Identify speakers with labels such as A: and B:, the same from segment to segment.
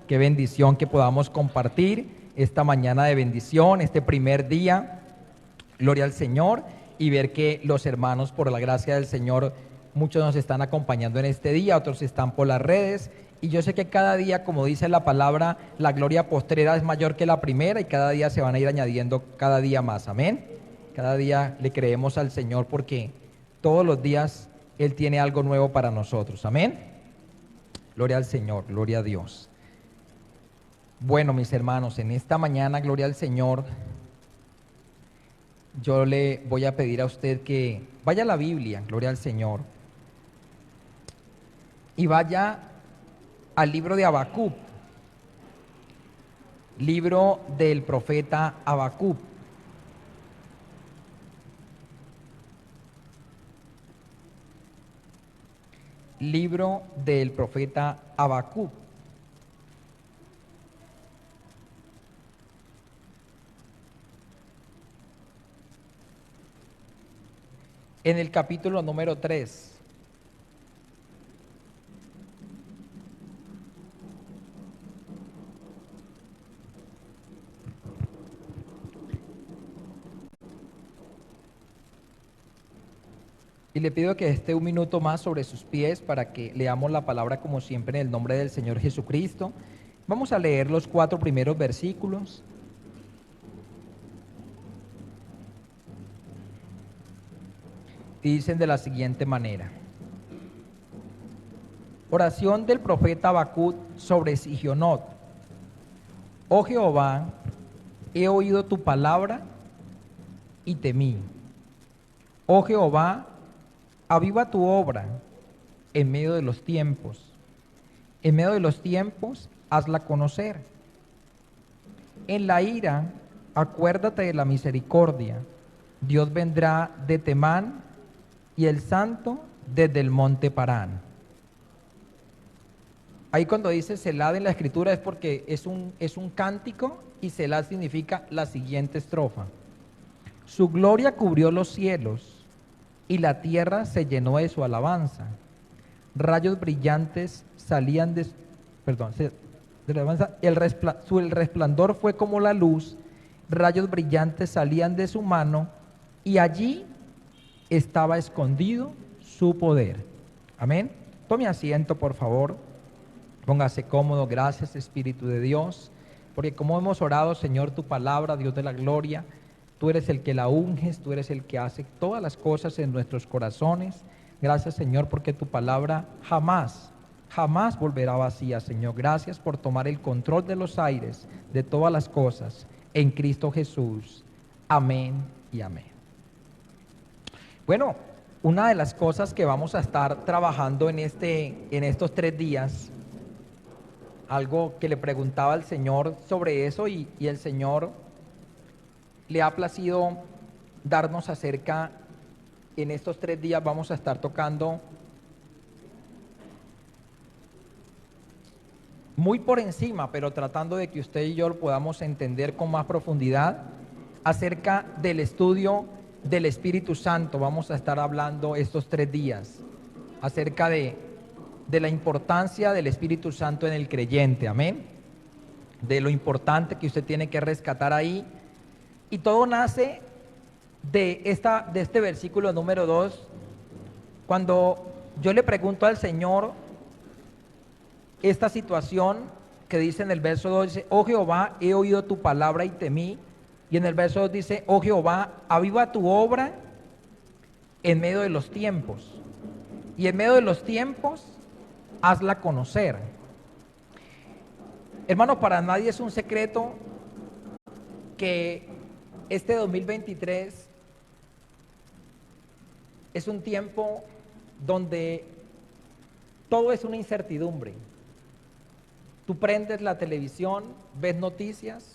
A: Qué bendición que podamos compartir esta mañana de bendición, este primer día, gloria al Señor, y ver que los hermanos, por la gracia del Señor, muchos nos están acompañando en este día, otros están por las redes, y yo sé que cada día, como dice la palabra, la gloria postrera es mayor que la primera, y cada día se van a ir añadiendo cada día más, amén. Cada día le creemos al Señor porque todos los días Él tiene algo nuevo para nosotros, amén. Gloria al Señor, gloria a Dios. Bueno, mis hermanos, en esta mañana, gloria al Señor, yo le voy a pedir a usted que vaya a la Biblia, gloria al Señor, y vaya al libro de Habacuc, libro del profeta Habacuc. Libro del profeta Habacuc. En el capítulo número 3. Y le pido que esté un minuto más sobre sus pies para que leamos la palabra como siempre en el nombre del Señor Jesucristo. Vamos a leer los 4 primeros versículos. Y dicen de la siguiente manera: oración del profeta Habacuc sobre Sigionot. Oh Jehová, he oído tu palabra y temí. Oh Jehová, aviva tu obra en medio de los tiempos. En medio de los tiempos, hazla conocer. En la ira, acuérdate de la misericordia. Dios vendrá de Temán y el santo desde el monte Parán. Ahí cuando dice Selad en la escritura es porque es un cántico, y Selad significa la siguiente estrofa. Su gloria cubrió los cielos y la tierra se llenó de su alabanza. Rayos brillantes salían de la alabanza, el resplandor fue como la luz, rayos brillantes salían de su mano, y allí estaba escondido su poder. Amén. Tome asiento, por favor. Póngase cómodo. Gracias, Espíritu de Dios, porque como hemos orado, Señor, tu palabra, Dios de la gloria, tú eres el que la unges, tú eres el que hace todas las cosas en nuestros corazones. Gracias, Señor, porque tu palabra jamás volverá vacía, Señor. Gracias por tomar el control de los aires, de todas las cosas, en Cristo Jesús. Amén y amén. Bueno, una de las cosas que vamos a estar trabajando en estos 3 días, algo que le preguntaba al Señor sobre eso, y el Señor le ha placido darnos acerca. En estos 3 días vamos a estar tocando muy por encima, pero tratando de que usted y yo lo podamos entender con más profundidad, acerca del estudio del Espíritu Santo. Vamos a estar hablando estos 3 días acerca de la importancia del Espíritu Santo en el creyente, amén, de lo importante que usted tiene que rescatar ahí. Y todo nace de este versículo número 2, cuando yo le pregunto al Señor esta situación que dice en el verso 2, dice, oh Jehová, he oído tu palabra y temí. Y en el verso 2 dice, oh Jehová, aviva tu obra en medio de los tiempos. Y en medio de los tiempos, hazla conocer. Hermano, para nadie es un secreto que este 2023 es un tiempo donde todo es una incertidumbre. Tú prendes la televisión, ves noticias,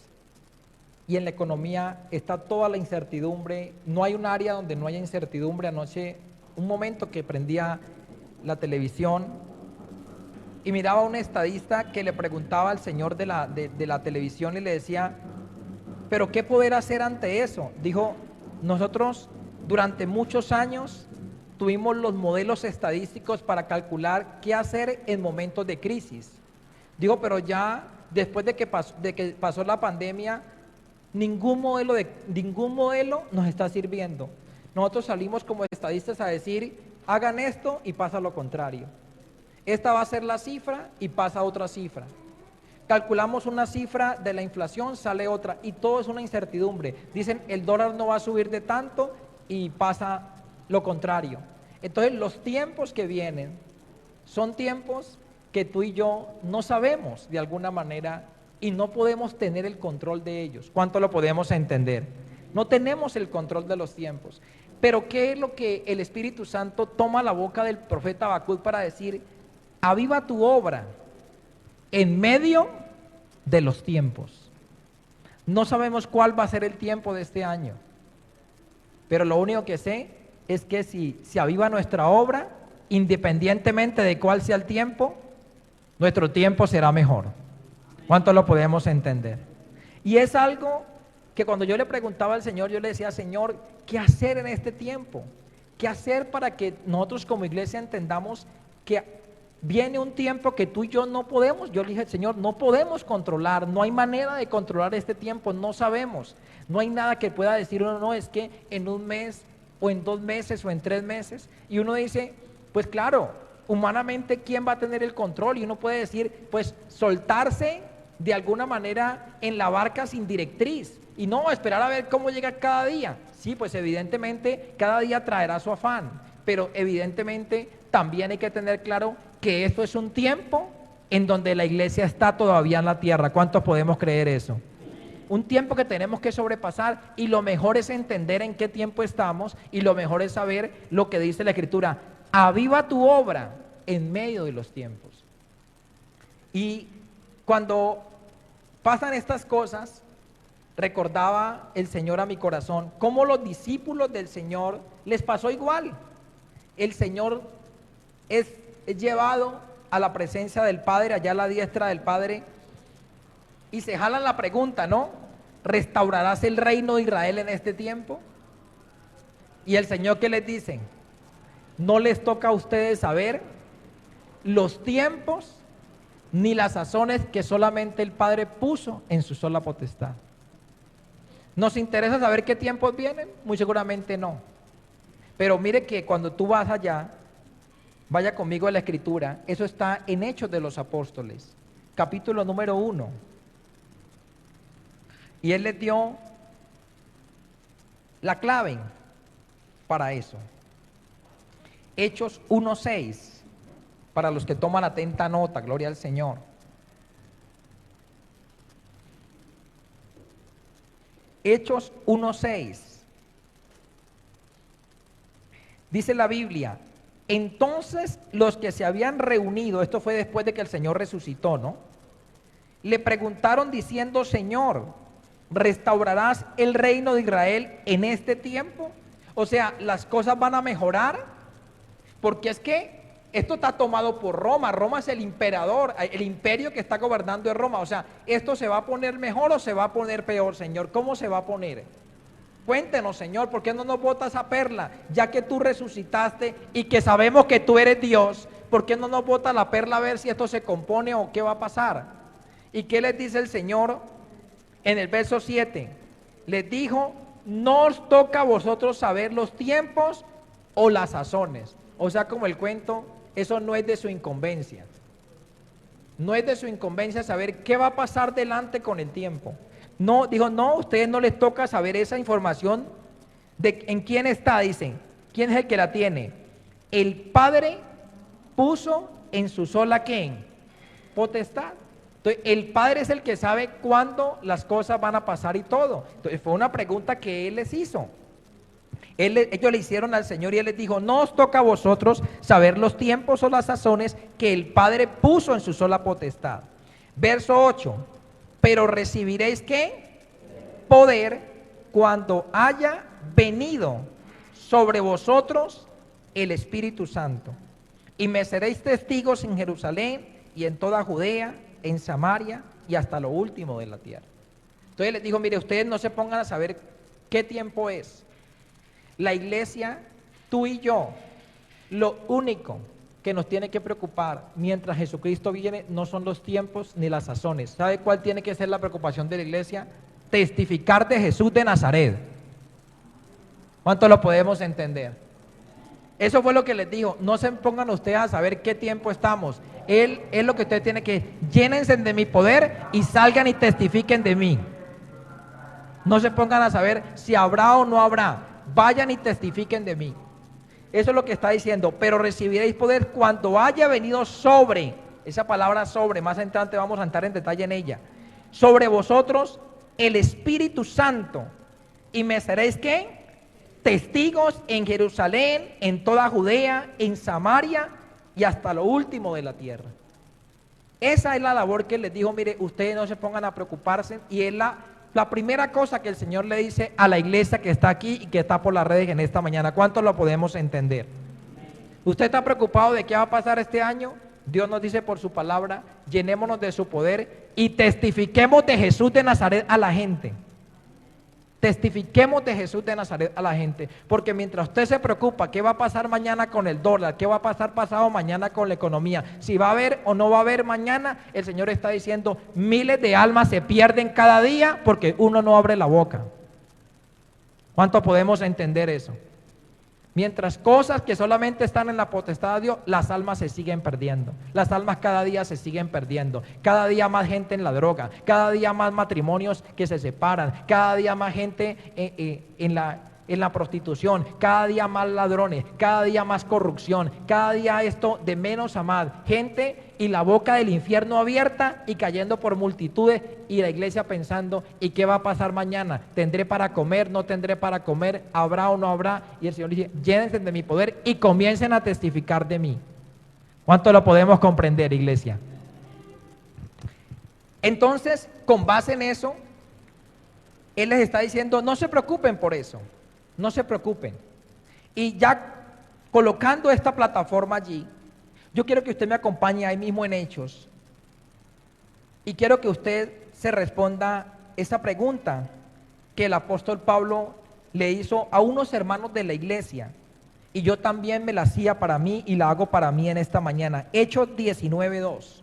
A: y en la economía está toda la incertidumbre. No hay un área donde no haya incertidumbre. Anoche, un momento que prendía la televisión y miraba a un estadista que le preguntaba al señor de la televisión y le decía, ¿pero qué poder hacer ante eso? Dijo, nosotros durante muchos años tuvimos los modelos estadísticos para calcular qué hacer en momentos de crisis. Digo, pero ya después de que pasó la pandemia, ningún modelo nos está sirviendo. Nosotros salimos como estadistas a decir, hagan esto y pasa lo contrario. Esta va a ser la cifra y pasa otra cifra. Calculamos una cifra de la inflación, sale otra, y todo es una incertidumbre. Dicen, el dólar no va a subir de tanto y pasa lo contrario. Entonces, los tiempos que vienen son tiempos que tú y yo no sabemos de alguna manera y no podemos tener el control de ellos. ¿Cuánto lo podemos entender? No tenemos el control de los tiempos. Pero ¿qué es lo que el Espíritu Santo toma la boca del profeta Habacuc para decir? Aviva tu obra en medio de los tiempos. No sabemos cuál va a ser el tiempo de este año, pero lo único que sé es que si se aviva nuestra obra, independientemente de cuál sea el tiempo, nuestro tiempo será mejor. ¿Cuánto lo podemos entender? Y es algo que cuando yo le preguntaba al Señor, yo le decía, Señor, ¿qué hacer en este tiempo? ¿Qué hacer para que nosotros como iglesia entendamos que viene un tiempo que tú y yo no podemos? Yo le dije, Señor, no podemos controlar, no hay manera de controlar este tiempo, no sabemos. No hay nada que pueda decir uno, no, es que en un mes o en 2 meses o en 3 meses. Y uno dice, pues claro, humanamente, ¿quién va a tener el control? Y uno puede decir, pues soltarse de alguna manera en la barca sin directriz y no esperar a ver cómo llega cada día. Sí, pues evidentemente cada día traerá su afán, pero evidentemente también hay que tener claro que esto es un tiempo en donde la iglesia está todavía en la tierra. ¿Cuántos podemos creer eso? Un tiempo que tenemos que sobrepasar, y lo mejor es entender en qué tiempo estamos, y lo mejor es saber lo que dice la Escritura: aviva tu obra en medio de los tiempos. Y cuando pasan estas cosas, recordaba el Señor a mi corazón cómo los discípulos del Señor les pasó igual. El Señor es llevado a la presencia del Padre, allá a la diestra del Padre, y se jalan la pregunta, ¿no? ¿Restaurarás el reino de Israel en este tiempo? Y el Señor, ¿qué les dice? No les toca a ustedes saber los tiempos ni las sazones que solamente el Padre puso en su sola potestad. ¿Nos interesa saber qué tiempos vienen? Muy seguramente no. Pero mire que cuando tú vas allá, vaya conmigo a la Escritura, eso está en Hechos de los Apóstoles, capítulo número 1. Y Él les dio la clave para eso. Hechos 1:6. Para los que toman atenta nota, gloria al Señor. Hechos 1:6. Dice la Biblia: entonces los que se habían reunido, esto fue después de que el Señor resucitó, ¿no? Le preguntaron diciendo, Señor, ¿restaurarás el reino de Israel en este tiempo? O sea, ¿las cosas van a mejorar? Porque es que esto está tomado por Roma. Roma es el emperador, el imperio que está gobernando es Roma. O sea, ¿esto se va a poner mejor o se va a poner peor, Señor? ¿Cómo se va a poner? Cuéntenos, Señor, ¿por qué no nos botas a perla? Ya que tú resucitaste y que sabemos que tú eres Dios, ¿por qué no nos botas la perla a ver si esto se compone o qué va a pasar? ¿Y qué les dice el Señor en el verso 7? Les dijo, no os toca a vosotros saber los tiempos o las sazones. O sea, como el cuento, eso no es de su incumbencia. No es de su incumbencia saber qué va a pasar delante con el tiempo. No, dijo, no, a ustedes no les toca saber esa información de en quién está, dicen. ¿Quién es el que la tiene? El Padre puso en su sola, ¿qué? Potestad. Entonces, el Padre es el que sabe cuándo las cosas van a pasar y todo. Entonces, fue una pregunta que Él les hizo. Ellos le hicieron al Señor y Él les dijo, no os toca a vosotros saber los tiempos o las sazones que el Padre puso en su sola potestad. Verso 8, pero recibiréis ¿qué? Poder cuando haya venido sobre vosotros el Espíritu Santo. Y me seréis testigos en Jerusalén y en toda Judea, en Samaria y hasta lo último de la tierra. Entonces les dijo, mire, ustedes no se pongan a saber qué tiempo es. La iglesia, tú y yo, lo único que nos tiene que preocupar mientras Jesucristo viene no son los tiempos ni las sazones. ¿Sabe cuál tiene que ser la preocupación de la iglesia? Testificar de Jesús de Nazaret. ¿Cuánto lo podemos entender? Eso fue lo que les dijo. No se pongan ustedes a saber qué tiempo estamos. Él es lo que ustedes tienen que, llénense de mi poder y salgan y testifiquen de mí. No se pongan a saber si habrá o no habrá. Vayan y testifiquen de mí. Eso es lo que está diciendo. Pero recibiréis poder cuando haya venido sobre, esa palabra sobre, más adelante vamos a entrar en detalle en ella, sobre vosotros el Espíritu Santo, y me seréis ¿qué? Testigos en Jerusalén, en toda Judea, en Samaria y hasta lo último de la tierra. Esa es la labor que les dijo. Mire, ustedes no se pongan a preocuparse, y es la primera cosa que el Señor le dice a la iglesia que está aquí y que está por las redes en esta mañana. ¿Cuántos lo podemos entender? ¿Usted está preocupado de qué va a pasar este año? Dios nos dice por su palabra, llenémonos de su poder y testifiquemos de Jesús de Nazaret a la gente. Testifiquemos de Jesús de Nazaret a la gente, porque mientras usted se preocupa qué va a pasar mañana con el dólar, qué va a pasar pasado mañana con la economía, si va a haber o no va a haber mañana, el Señor está diciendo, miles de almas se pierden cada día porque uno no abre la boca. ¿Cuánto podemos entender eso? Mientras cosas que solamente están en la potestad de Dios, las almas se siguen perdiendo. Las almas cada día se siguen perdiendo. Cada día más gente en la droga, cada día más matrimonios que se separan, cada día más gente en la prostitución, cada día más ladrones, cada día más corrupción, cada día esto de menos a más. Gente y la boca del infierno abierta y cayendo por multitudes, y la iglesia pensando, ¿y qué va a pasar mañana? ¿Tendré para comer? ¿No tendré para comer? ¿Habrá o no habrá? Y el Señor dice, llénense de mi poder y comiencen a testificar de mí. ¿Cuánto lo podemos comprender, iglesia? Entonces, con base en eso, Él les está diciendo, no se preocupen por eso, no se preocupen. Y ya colocando esta plataforma allí, yo quiero que usted me acompañe ahí mismo en Hechos, y quiero que usted se responda esa pregunta que el apóstol Pablo le hizo a unos hermanos de la iglesia, y yo también me la hacía para mí y la hago para mí en esta mañana. Hechos 19:2.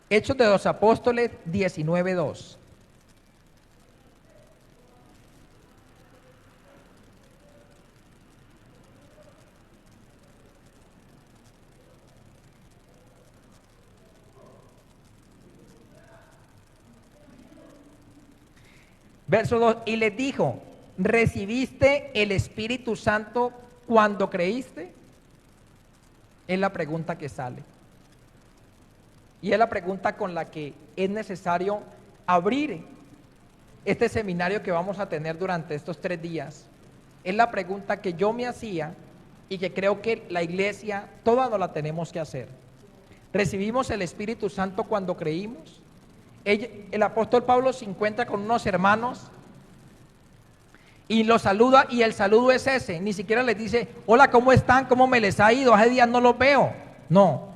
A: Hechos de los Apóstoles 19:2. Verso 2, y les dijo, ¿recibiste el Espíritu Santo cuando creíste? Es la pregunta que sale. Y es la pregunta con la que es necesario abrir este seminario que vamos a tener durante estos 3 días. Es la pregunta que yo me hacía y que creo que la iglesia toda nos la tenemos que hacer. ¿Recibimos el Espíritu Santo cuando creímos? El apóstol Pablo se encuentra con unos hermanos y los saluda, y el saludo es ese. Ni siquiera les dice, hola, ¿cómo están? ¿Cómo me les ha ido? Hace días no los veo. No,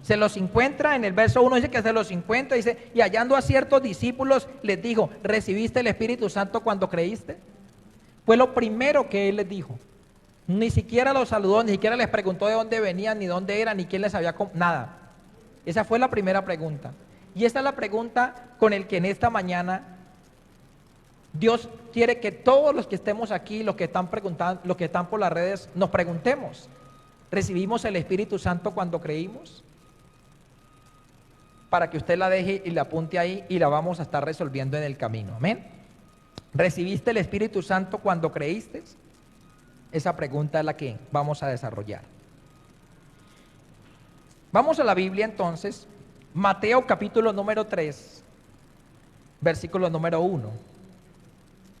A: se los encuentra, en el verso 1 dice que se los encuentra, dice, y hallando a ciertos discípulos les dijo, ¿recibiste el Espíritu Santo cuando creíste? Fue lo primero que él les dijo. Ni siquiera los saludó, ni siquiera les preguntó de dónde venían, ni dónde eran, ni quién les había nada. Esa fue la primera pregunta. Y esta es la pregunta con el que en esta mañana Dios quiere que todos los que estemos aquí, los que están preguntando, los que están por las redes, nos preguntemos, ¿recibimos el Espíritu Santo cuando creímos? Para que usted la deje y la apunte ahí, y la vamos a estar resolviendo en el camino. Amén. ¿Recibiste el Espíritu Santo cuando creíste? Esa pregunta es la que vamos a desarrollar. Vamos a la Biblia entonces. Mateo capítulo número 3, versículo número 1.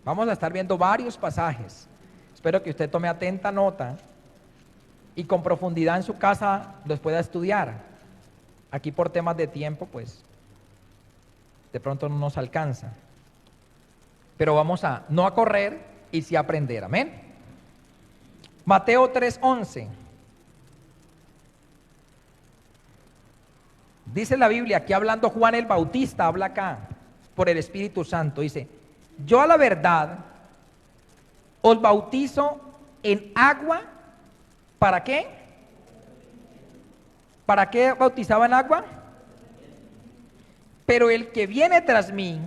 A: Vamos a estar viendo varios pasajes. Espero que usted tome atenta nota y con profundidad en su casa los pueda estudiar. Aquí por temas de tiempo, pues, de pronto no nos alcanza. Pero vamos a no a correr y sí a aprender. Amén. Mateo 3:11. Dice la Biblia, aquí hablando Juan el Bautista, habla acá por el Espíritu Santo, dice, yo a la verdad os bautizo en agua. ¿Para qué? ¿Para qué bautizaba en agua? Pero el que viene tras mí,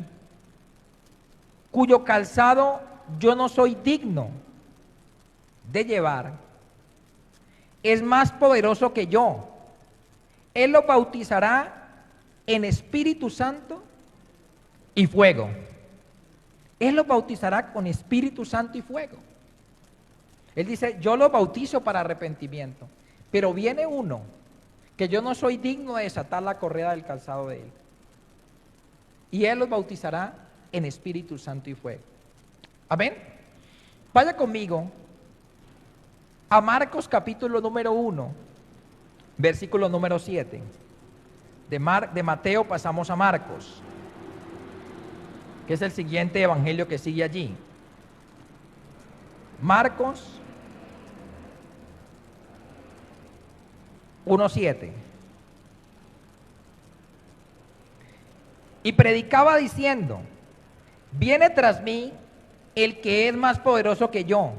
A: cuyo calzado yo no soy digno de llevar, es más poderoso que yo. Él lo bautizará en Espíritu Santo y fuego. Él lo bautizará con Espíritu Santo y fuego. Él dice, yo lo bautizo para arrepentimiento, pero viene uno que yo no soy digno de desatar la correa del calzado de él. Y él los bautizará en Espíritu Santo y fuego. Amén. Vaya conmigo a Marcos capítulo número 1, versículo número 7. De Mateo pasamos a Marcos, que es el siguiente evangelio que sigue allí. Marcos 1:7. Y predicaba diciendo, viene tras mí el que es más poderoso que yo,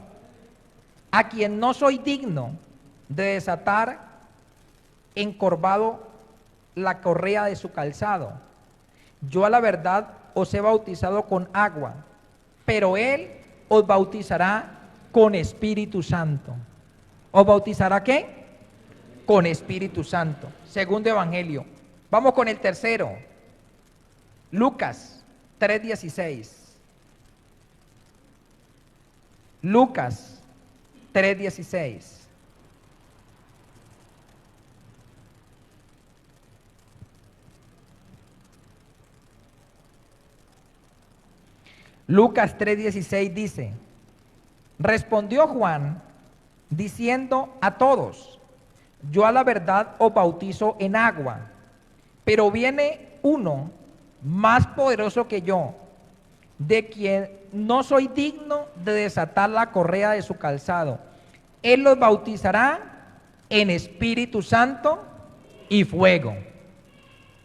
A: a quien no soy digno de desatar encorvado la correa de su calzado. Yo a la verdad os he bautizado con agua, pero él os bautizará con Espíritu Santo. ¿Os bautizará qué? Con Espíritu Santo. Segundo evangelio. Vamos con el tercero. Lucas 3:16. Lucas 3:16. Lucas 3:16 dice, respondió Juan diciendo a todos, yo a la verdad os bautizo en agua, pero viene uno más poderoso que yo, de quien no soy digno de desatar la correa de su calzado. Él los bautizará en Espíritu Santo y fuego.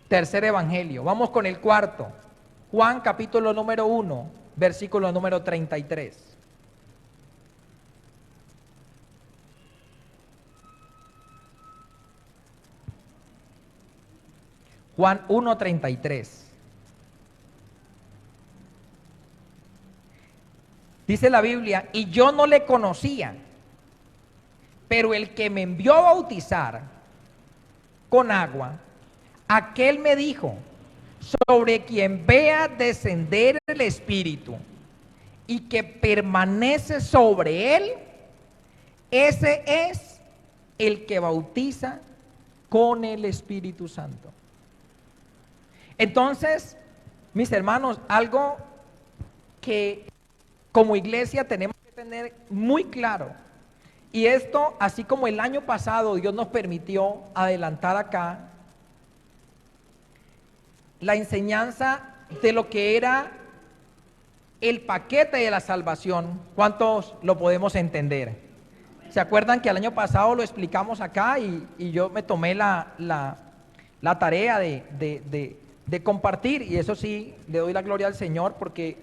A: Tercer evangelio. Vamos con el cuarto. Juan capítulo número 1, versículo número 33. Juan 1:33. Dice la Biblia, y yo no le conocía, pero el que me envió a bautizar con agua, aquel me dijo, sobre quien vea descender el Espíritu y que permanece sobre él, ese es el que bautiza con el Espíritu Santo. Entonces, mis hermanos, algo que como iglesia tenemos que tener muy claro, y esto, así como el año pasado Dios nos permitió adelantar acá la enseñanza de lo que era el paquete de la salvación. ¿Cuántos lo podemos entender? ¿Se acuerdan que el año pasado lo explicamos acá y yo me tomé la tarea de compartir? Y eso sí, le doy la gloria al Señor porque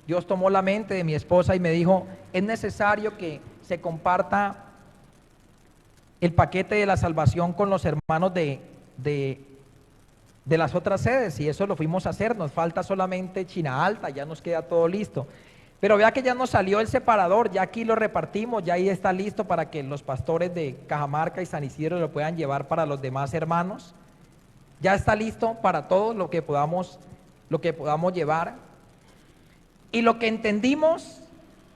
A: Dios tomó la mente de mi esposa y me dijo, es necesario que se comparta el paquete de la salvación con los hermanos de las otras sedes, y eso lo fuimos a hacer. Nos falta solamente China Alta, ya nos queda todo listo. Pero vea que ya nos salió el separador, ya aquí lo repartimos, ya ahí está listo para que los pastores de Cajamarca y San Isidro lo puedan llevar para los demás hermanos. Ya está listo para todos lo que podamos llevar. Y lo que entendimos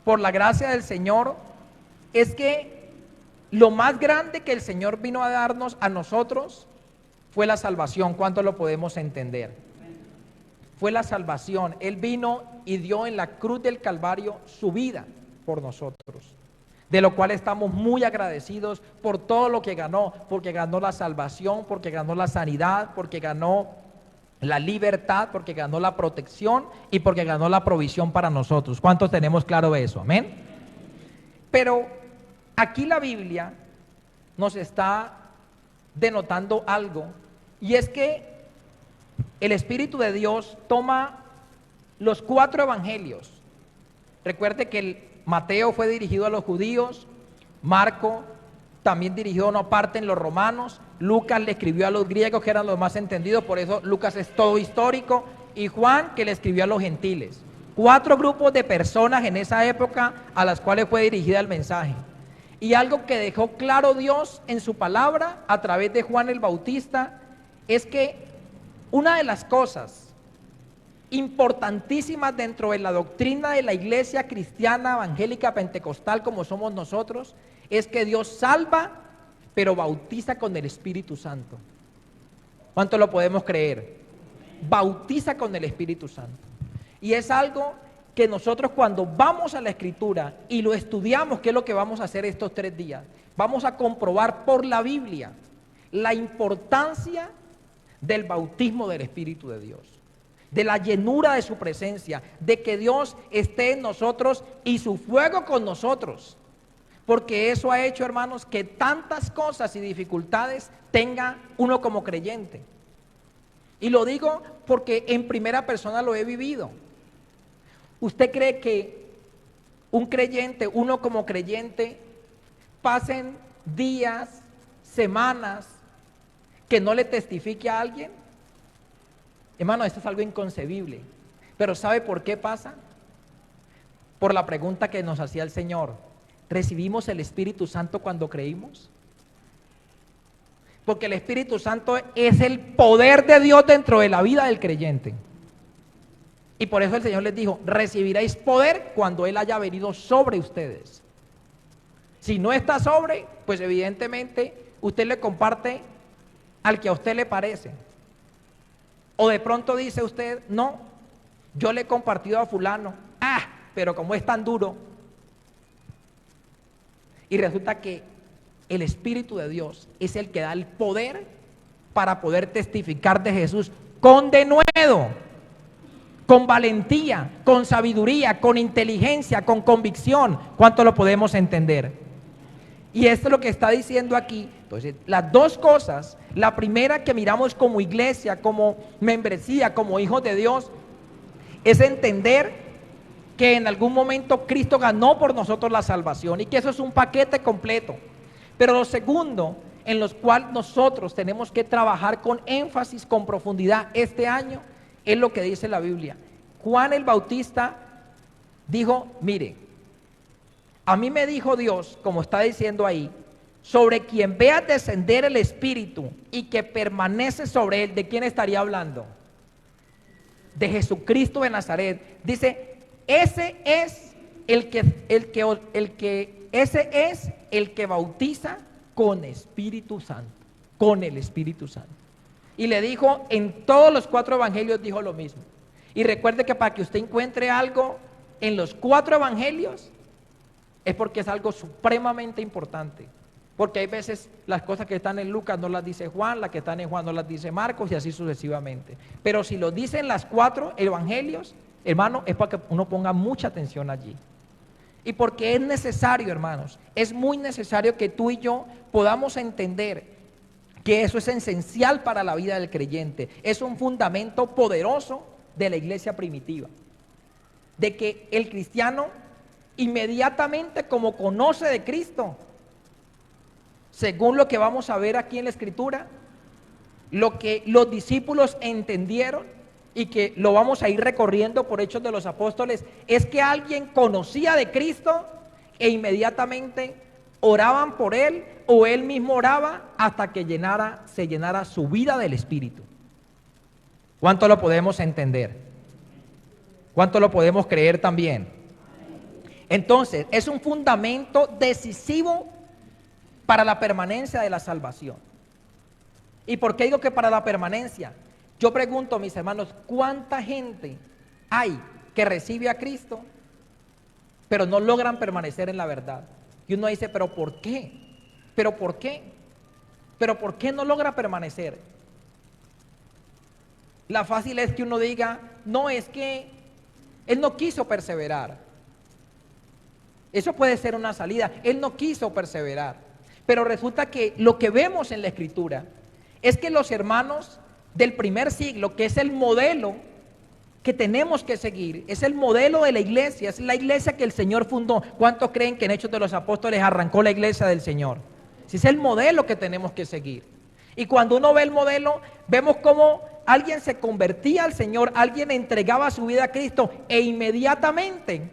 A: por la gracia del Señor es que lo más grande que el Señor vino a darnos a nosotros fue la salvación. ¿Cuánto lo podemos entender? Fue la salvación. Él vino y dio en la cruz del Calvario su vida por nosotros, de lo cual estamos muy agradecidos por todo lo que ganó, porque ganó la salvación, porque ganó la sanidad, porque ganó la libertad, porque ganó la protección y porque ganó la provisión para nosotros. ¿Cuántos tenemos claro eso? Amén. Pero aquí la Biblia nos está denotando algo, y es que el Espíritu de Dios toma los 4 evangelios. Recuerde que Mateo fue dirigido a los judíos, Marco también dirigió una parte en los romanos, Lucas le escribió a los griegos, que eran los más entendidos, por eso Lucas es todo histórico, y Juan, que le escribió a los gentiles. 4 grupos de personas en esa época a las cuales fue dirigida el mensaje. Y algo que dejó claro Dios en su palabra a través de Juan el Bautista es que una de las cosas importantísimas dentro de la doctrina de la iglesia cristiana, evangélica, pentecostal, como somos nosotros, es que Dios salva, pero bautiza con el Espíritu Santo. ¿Cuánto lo podemos creer? Bautiza con el Espíritu Santo. Y es algo que nosotros cuando vamos a la Escritura y lo estudiamos, ¿qué es lo que vamos a hacer estos 3 días? Vamos a comprobar por la Biblia la importancia del bautismo del Espíritu de Dios, de la llenura de su presencia, de que Dios esté en nosotros y su fuego con nosotros. Porque eso ha hecho, hermanos, que tantas cosas y dificultades tenga uno como creyente. Y lo digo porque en primera persona lo he vivido. ¿Usted cree que un creyente, uno como creyente, pasen días, semanas, que no le testifique a alguien? Hermano, esto es algo inconcebible. Pero ¿sabe por qué pasa? Por la pregunta que nos hacía el Señor. ¿Recibimos el Espíritu Santo cuando creímos? Porque el Espíritu Santo es el poder de Dios dentro de la vida del creyente. Y por eso el Señor les dijo, recibiréis poder cuando Él haya venido sobre ustedes. Si no está sobre, pues evidentemente usted le comparte al que a usted le parece. O de pronto dice usted, no, yo le he compartido a fulano, pero como es tan duro. Y resulta que el Espíritu de Dios es el que da el poder para poder testificar de Jesús con denuedo, con valentía, con sabiduría, con inteligencia, con convicción. ¿Cuánto lo podemos entender? Y esto es lo que está diciendo aquí. Entonces, las 2 cosas, la primera que miramos como iglesia, como membresía, como hijos de Dios, es entender que en algún momento Cristo ganó por nosotros la salvación y que eso es un paquete completo. Pero lo segundo, en los cuales nosotros tenemos que trabajar con énfasis, con profundidad este año, es lo que dice la Biblia. Juan el Bautista dijo, mire, a mí me dijo Dios, como está diciendo ahí, sobre quien vea descender el Espíritu y que permanece sobre él. ¿De quién estaría hablando? De Jesucristo de Nazaret. Dice, ese es el que bautiza con Espíritu Santo, con el Espíritu Santo. Y le dijo, en todos los 4 evangelios dijo lo mismo. Y recuerde que para que usted encuentre algo en los 4 evangelios, es porque es algo supremamente importante. Porque hay veces las cosas que están en Lucas no las dice Juan, las que están en Juan no las dice Marcos y así sucesivamente. Pero si lo dicen las 4 evangelios, hermano, es para que uno ponga mucha atención allí. Y porque es necesario, hermanos, es muy necesario que tú y yo podamos entender que eso es esencial para la vida del creyente. Es un fundamento poderoso de la iglesia primitiva. De que el cristiano inmediatamente como conoce de Cristo, según lo que vamos a ver aquí en la Escritura, lo que los discípulos entendieron y que lo vamos a ir recorriendo por Hechos de los Apóstoles, es que alguien conocía de Cristo e inmediatamente oraban por él o él mismo oraba hasta que se llenara su vida del Espíritu. ¿Cuánto lo podemos entender? ¿Cuánto lo podemos creer también? Entonces, es un fundamento decisivo para la permanencia de la salvación. ¿Y por qué digo que para la permanencia? Yo pregunto, mis hermanos, ¿cuánta gente hay que recibe a Cristo, pero no logran permanecer en la verdad? Y uno dice, ¿pero por qué? ¿Pero por qué? ¿Pero por qué no logra permanecer? La fácil es que uno diga, no, es que él no quiso perseverar. Eso puede ser una salida. Él no quiso perseverar. Pero resulta que lo que vemos en la Escritura es que los hermanos del primer siglo, que es el modelo que tenemos que seguir. Es el modelo de la iglesia, es la iglesia que el Señor fundó. ¿Cuántos creen que en Hechos de los Apóstoles arrancó la iglesia del Señor? Si es el modelo que tenemos que seguir. Y cuando uno ve el modelo, vemos cómo alguien se convertía al Señor, alguien entregaba su vida a Cristo e inmediatamente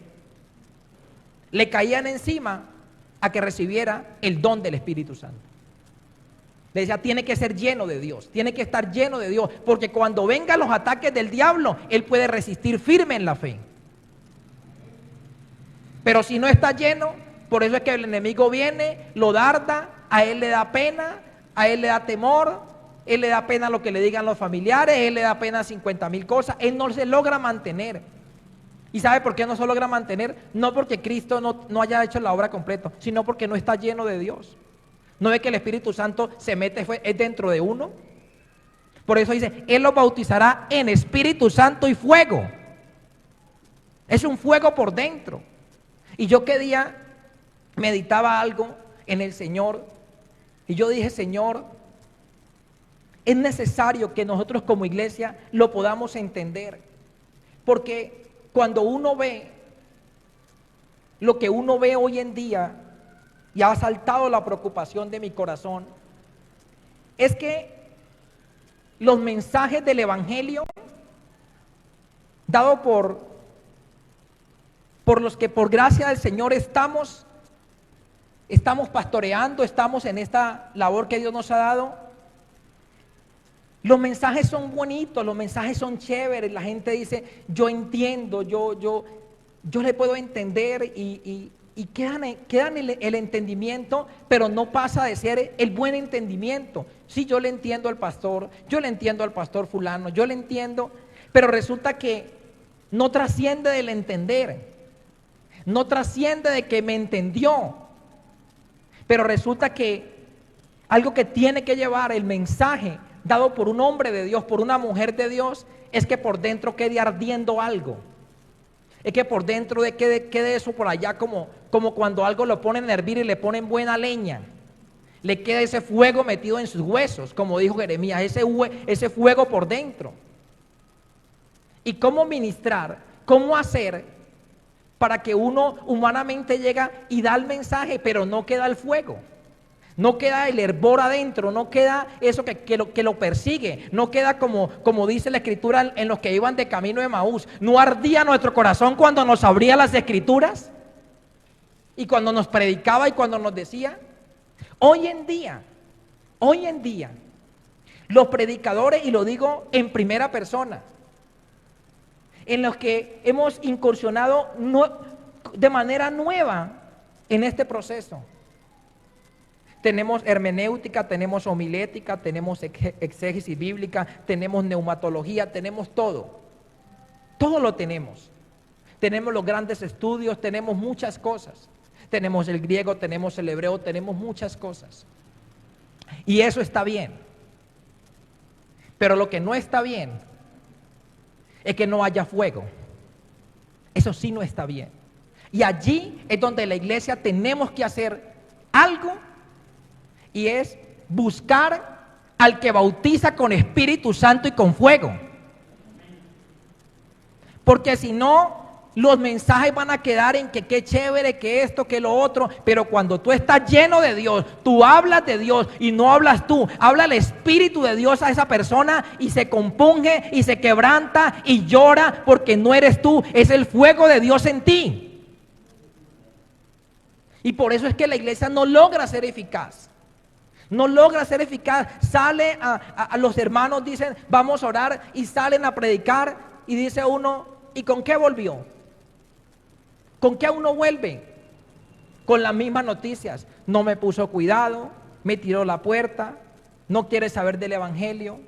A: le caían encima a que recibiera el don del Espíritu Santo. Le decía, tiene que ser lleno de Dios, tiene que estar lleno de Dios, porque cuando vengan los ataques del diablo, él puede resistir firme en la fe. Pero si no está lleno, por eso es que el enemigo viene, lo darda, a él le da pena, a él le da temor, él le da pena lo que le digan los familiares, él le da pena 50,000 cosas, él no se logra mantener. ¿Y sabe por qué no se logra mantener? No porque Cristo no haya hecho la obra completa, sino porque no está lleno de Dios. ¿No ve que el Espíritu Santo se mete, es dentro de uno? Por eso dice, Él los bautizará en Espíritu Santo y fuego. Es un fuego por dentro. Y yo qué día meditaba algo en el Señor, y yo dije, Señor, es necesario que nosotros como iglesia lo podamos entender. Porque cuando uno ve lo que uno ve hoy en día, y ha saltado la preocupación de mi corazón, es que los mensajes del Evangelio dado por los que por gracia del Señor estamos pastoreando, estamos en esta labor que Dios nos ha dado. Los mensajes son bonitos, los mensajes son chéveres, la gente dice, yo entiendo, yo le puedo entender y quedan el entendimiento, pero no pasa de ser el buen entendimiento. Sí, yo le entiendo al pastor, yo le entiendo al pastor fulano, yo le entiendo, pero resulta que no trasciende del entender, no trasciende de que me entendió, pero resulta que algo que tiene que llevar el mensaje dado por un hombre de Dios, por una mujer de Dios, es que por dentro quede ardiendo algo. Es que por dentro quede eso por allá como cuando algo lo ponen a hervir y le ponen buena leña. Le queda ese fuego metido en sus huesos, como dijo Jeremías, ese fuego por dentro. ¿Y cómo ministrar? ¿Cómo hacer para que uno humanamente llega y da el mensaje, pero no queda el fuego? No queda el hervor adentro, no queda eso que lo persigue, no queda como dice la Escritura en los que iban de camino de Emaús. ¿No ardía nuestro corazón cuando nos abría las Escrituras? Y cuando nos predicaba y cuando nos decía. Hoy en día, los predicadores, y lo digo en primera persona, en los que hemos incursionado de manera nueva en este proceso. Tenemos hermenéutica, tenemos homilética, tenemos exégesis bíblica, tenemos neumatología, tenemos todo. Todo lo tenemos. Tenemos los grandes estudios, tenemos muchas cosas. Tenemos el griego, tenemos el hebreo, tenemos muchas cosas. Y eso está bien. Pero lo que no está bien es que no haya fuego. Eso sí no está bien. Y allí es donde la iglesia tenemos que hacer algo. Y es buscar al que bautiza con Espíritu Santo y con fuego. Porque si no, los mensajes van a quedar en que qué chévere, que esto, que lo otro. Pero cuando tú estás lleno de Dios, tú hablas de Dios y no hablas tú. Habla el Espíritu de Dios a esa persona y se compunge y se quebranta y llora porque no eres tú. Es el fuego de Dios en ti. Y por eso es que la iglesia no logra ser eficaz. No logra ser eficaz. Sale a los hermanos, dicen vamos a orar, y salen a predicar y dice uno, ¿y con qué volvió? ¿Con qué uno vuelve? Con las mismas noticias. No me puso cuidado, me tiró la puerta, no quiere saber del evangelio.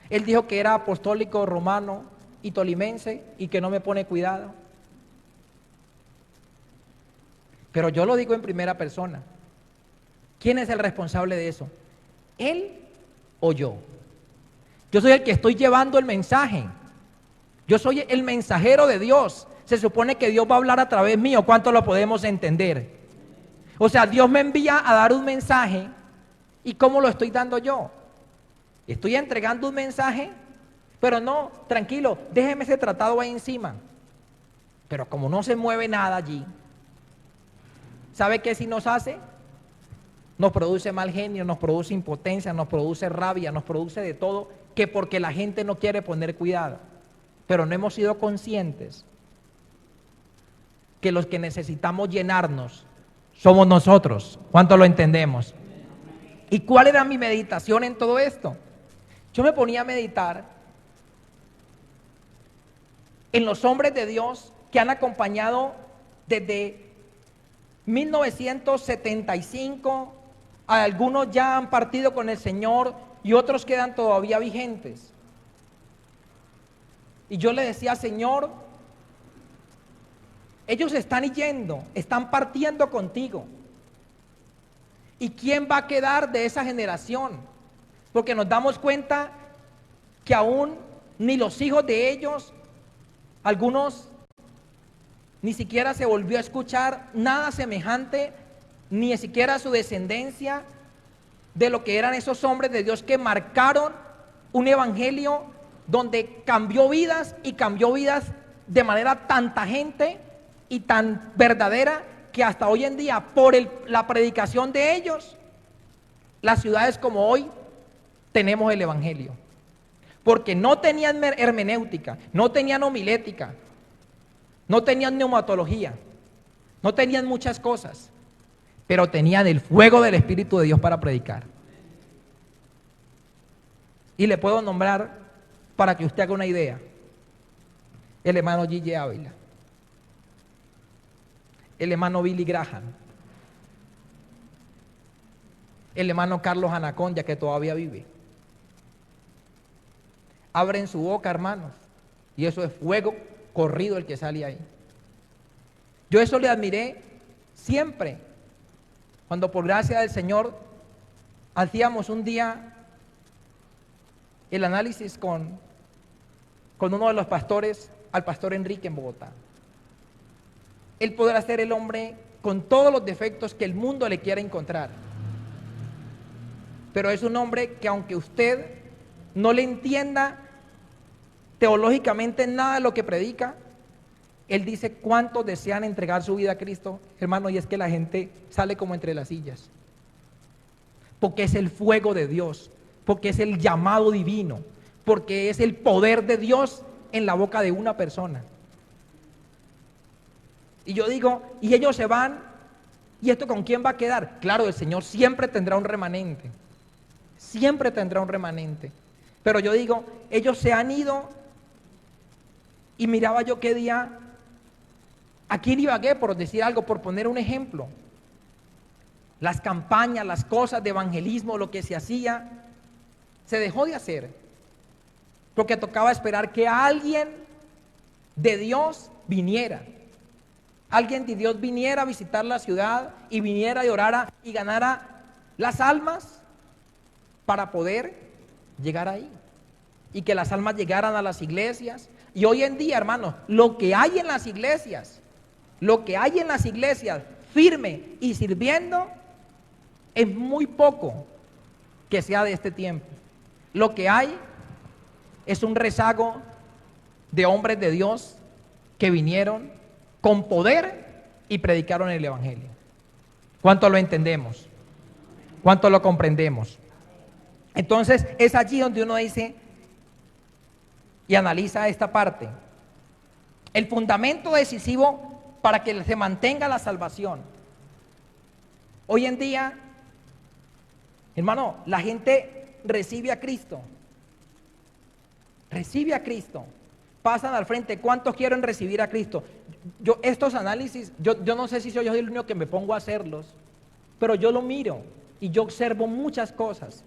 A: Él dijo que era apostólico romano y tolimense y que no me pone cuidado. Pero yo lo digo en primera persona. ¿Quién es el responsable de eso? ¿Él o yo? Yo soy el que estoy llevando el mensaje. Yo soy el mensajero de Dios. Se supone que Dios va a hablar a través mío. ¿Cuánto lo podemos entender? O sea, Dios me envía a dar un mensaje. ¿Y cómo lo estoy dando yo? Estoy entregando un mensaje, Pero no, tranquilo, déjeme ese tratado ahí encima. Pero como no se mueve nada allí, ¿sabe qué si nos hace? Nos produce mal genio, nos produce impotencia, nos produce rabia, nos produce de todo, que porque la gente no quiere poner cuidado. Pero no hemos sido conscientes que los que necesitamos llenarnos somos nosotros. ¿Cuánto lo entendemos? ¿Y cuál era mi meditación en todo esto? Yo me ponía a meditar en los hombres de Dios que han acompañado desde 1975, algunos ya han partido con el Señor y otros quedan todavía vigentes. Y yo le decía, Señor, ellos están yendo, están partiendo contigo. ¿Y quién va a quedar de esa generación? Porque nos damos cuenta que aún ni los hijos de ellos, algunos ni siquiera se volvió a escuchar nada semejante, ni siquiera su descendencia de lo que eran esos hombres de Dios que marcaron un evangelio donde cambió vidas y cambió vidas de manera tan tangente y tan verdadera que hasta hoy en día por la predicación de ellos, las ciudades como hoy tenemos el evangelio, porque no tenían hermenéutica, no tenían homilética, no tenían neumatología, no tenían muchas cosas, pero tenían el fuego del Espíritu de Dios para predicar. Y le puedo nombrar, para que usted haga una idea, el hermano G.J. Ávila, el hermano Billy Graham, el hermano Carlos Anaconda, que todavía vive. Abren su boca, hermanos, y eso es fuego corrido el que sale ahí. Yo eso le admiré siempre, cuando por gracia del Señor hacíamos un día el análisis con uno de los pastores, al pastor Enrique en Bogotá. Él podrá ser el hombre con todos los defectos que el mundo le quiera encontrar, pero es un hombre que aunque usted no le entienda teológicamente nada de lo que predica, él dice cuántos desean entregar su vida a Cristo, hermano, y es que la gente sale como entre las sillas, porque es el fuego de Dios, porque es el llamado divino, porque es el poder de Dios en la boca de una persona. Y yo digo, y ellos se van, ¿y esto con quién va a quedar? Claro, el Señor siempre tendrá un remanente, siempre tendrá un remanente, pero yo digo, ellos se han ido. Y miraba yo qué día, aquí en Ibagué, por decir algo, por poner un ejemplo, las campañas, las cosas de evangelismo, lo que se hacía, se dejó de hacer, porque tocaba esperar que alguien de Dios viniera, alguien de Dios viniera a visitar la ciudad y viniera y orara y ganara las almas para poder llegar ahí, y que las almas llegaran a las iglesias. Y hoy en día, hermanos, lo que hay en las iglesias firme y sirviendo, es muy poco que sea de este tiempo. Lo que hay es un rezago de hombres de Dios que vinieron con poder y predicaron el evangelio. ¿Cuánto lo entendemos? ¿Cuánto lo comprendemos? Entonces es allí donde uno dice y analiza esta parte. El fundamento decisivo para que se mantenga la salvación. Hoy en día, hermano, la gente recibe a Cristo. Recibe a Cristo. Pasan al frente. ¿Cuántos quieren recibir a Cristo? Estos análisis, yo no sé si soy yo el único que me pongo a hacerlos, pero yo lo miro y yo observo muchas cosas.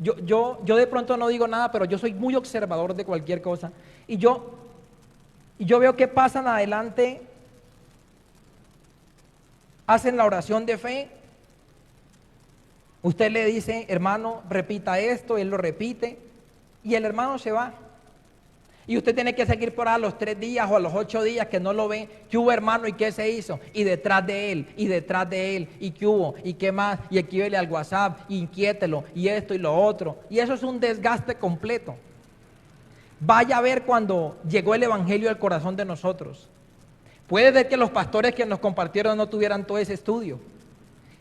A: Yo de pronto no digo nada, pero yo soy muy observador de cualquier cosa. Y yo veo que pasan adelante, hacen la oración de fe. Usted le dice, hermano, repita esto, él lo repite, y el hermano se va. Y usted tiene que seguir por ahí a los 3 días o a los 8 días que no lo ve. ¿Qué hubo, hermano? ¿Y qué se hizo? Y detrás de él, y detrás de él, ¿y qué hubo? ¿Y qué más? Y escríbele al WhatsApp, y inquiételo, y esto y lo otro. Y eso es un desgaste completo. Vaya a ver cuando llegó el evangelio al corazón de nosotros. Puede ser que los pastores que nos compartieron no tuvieran todo ese estudio,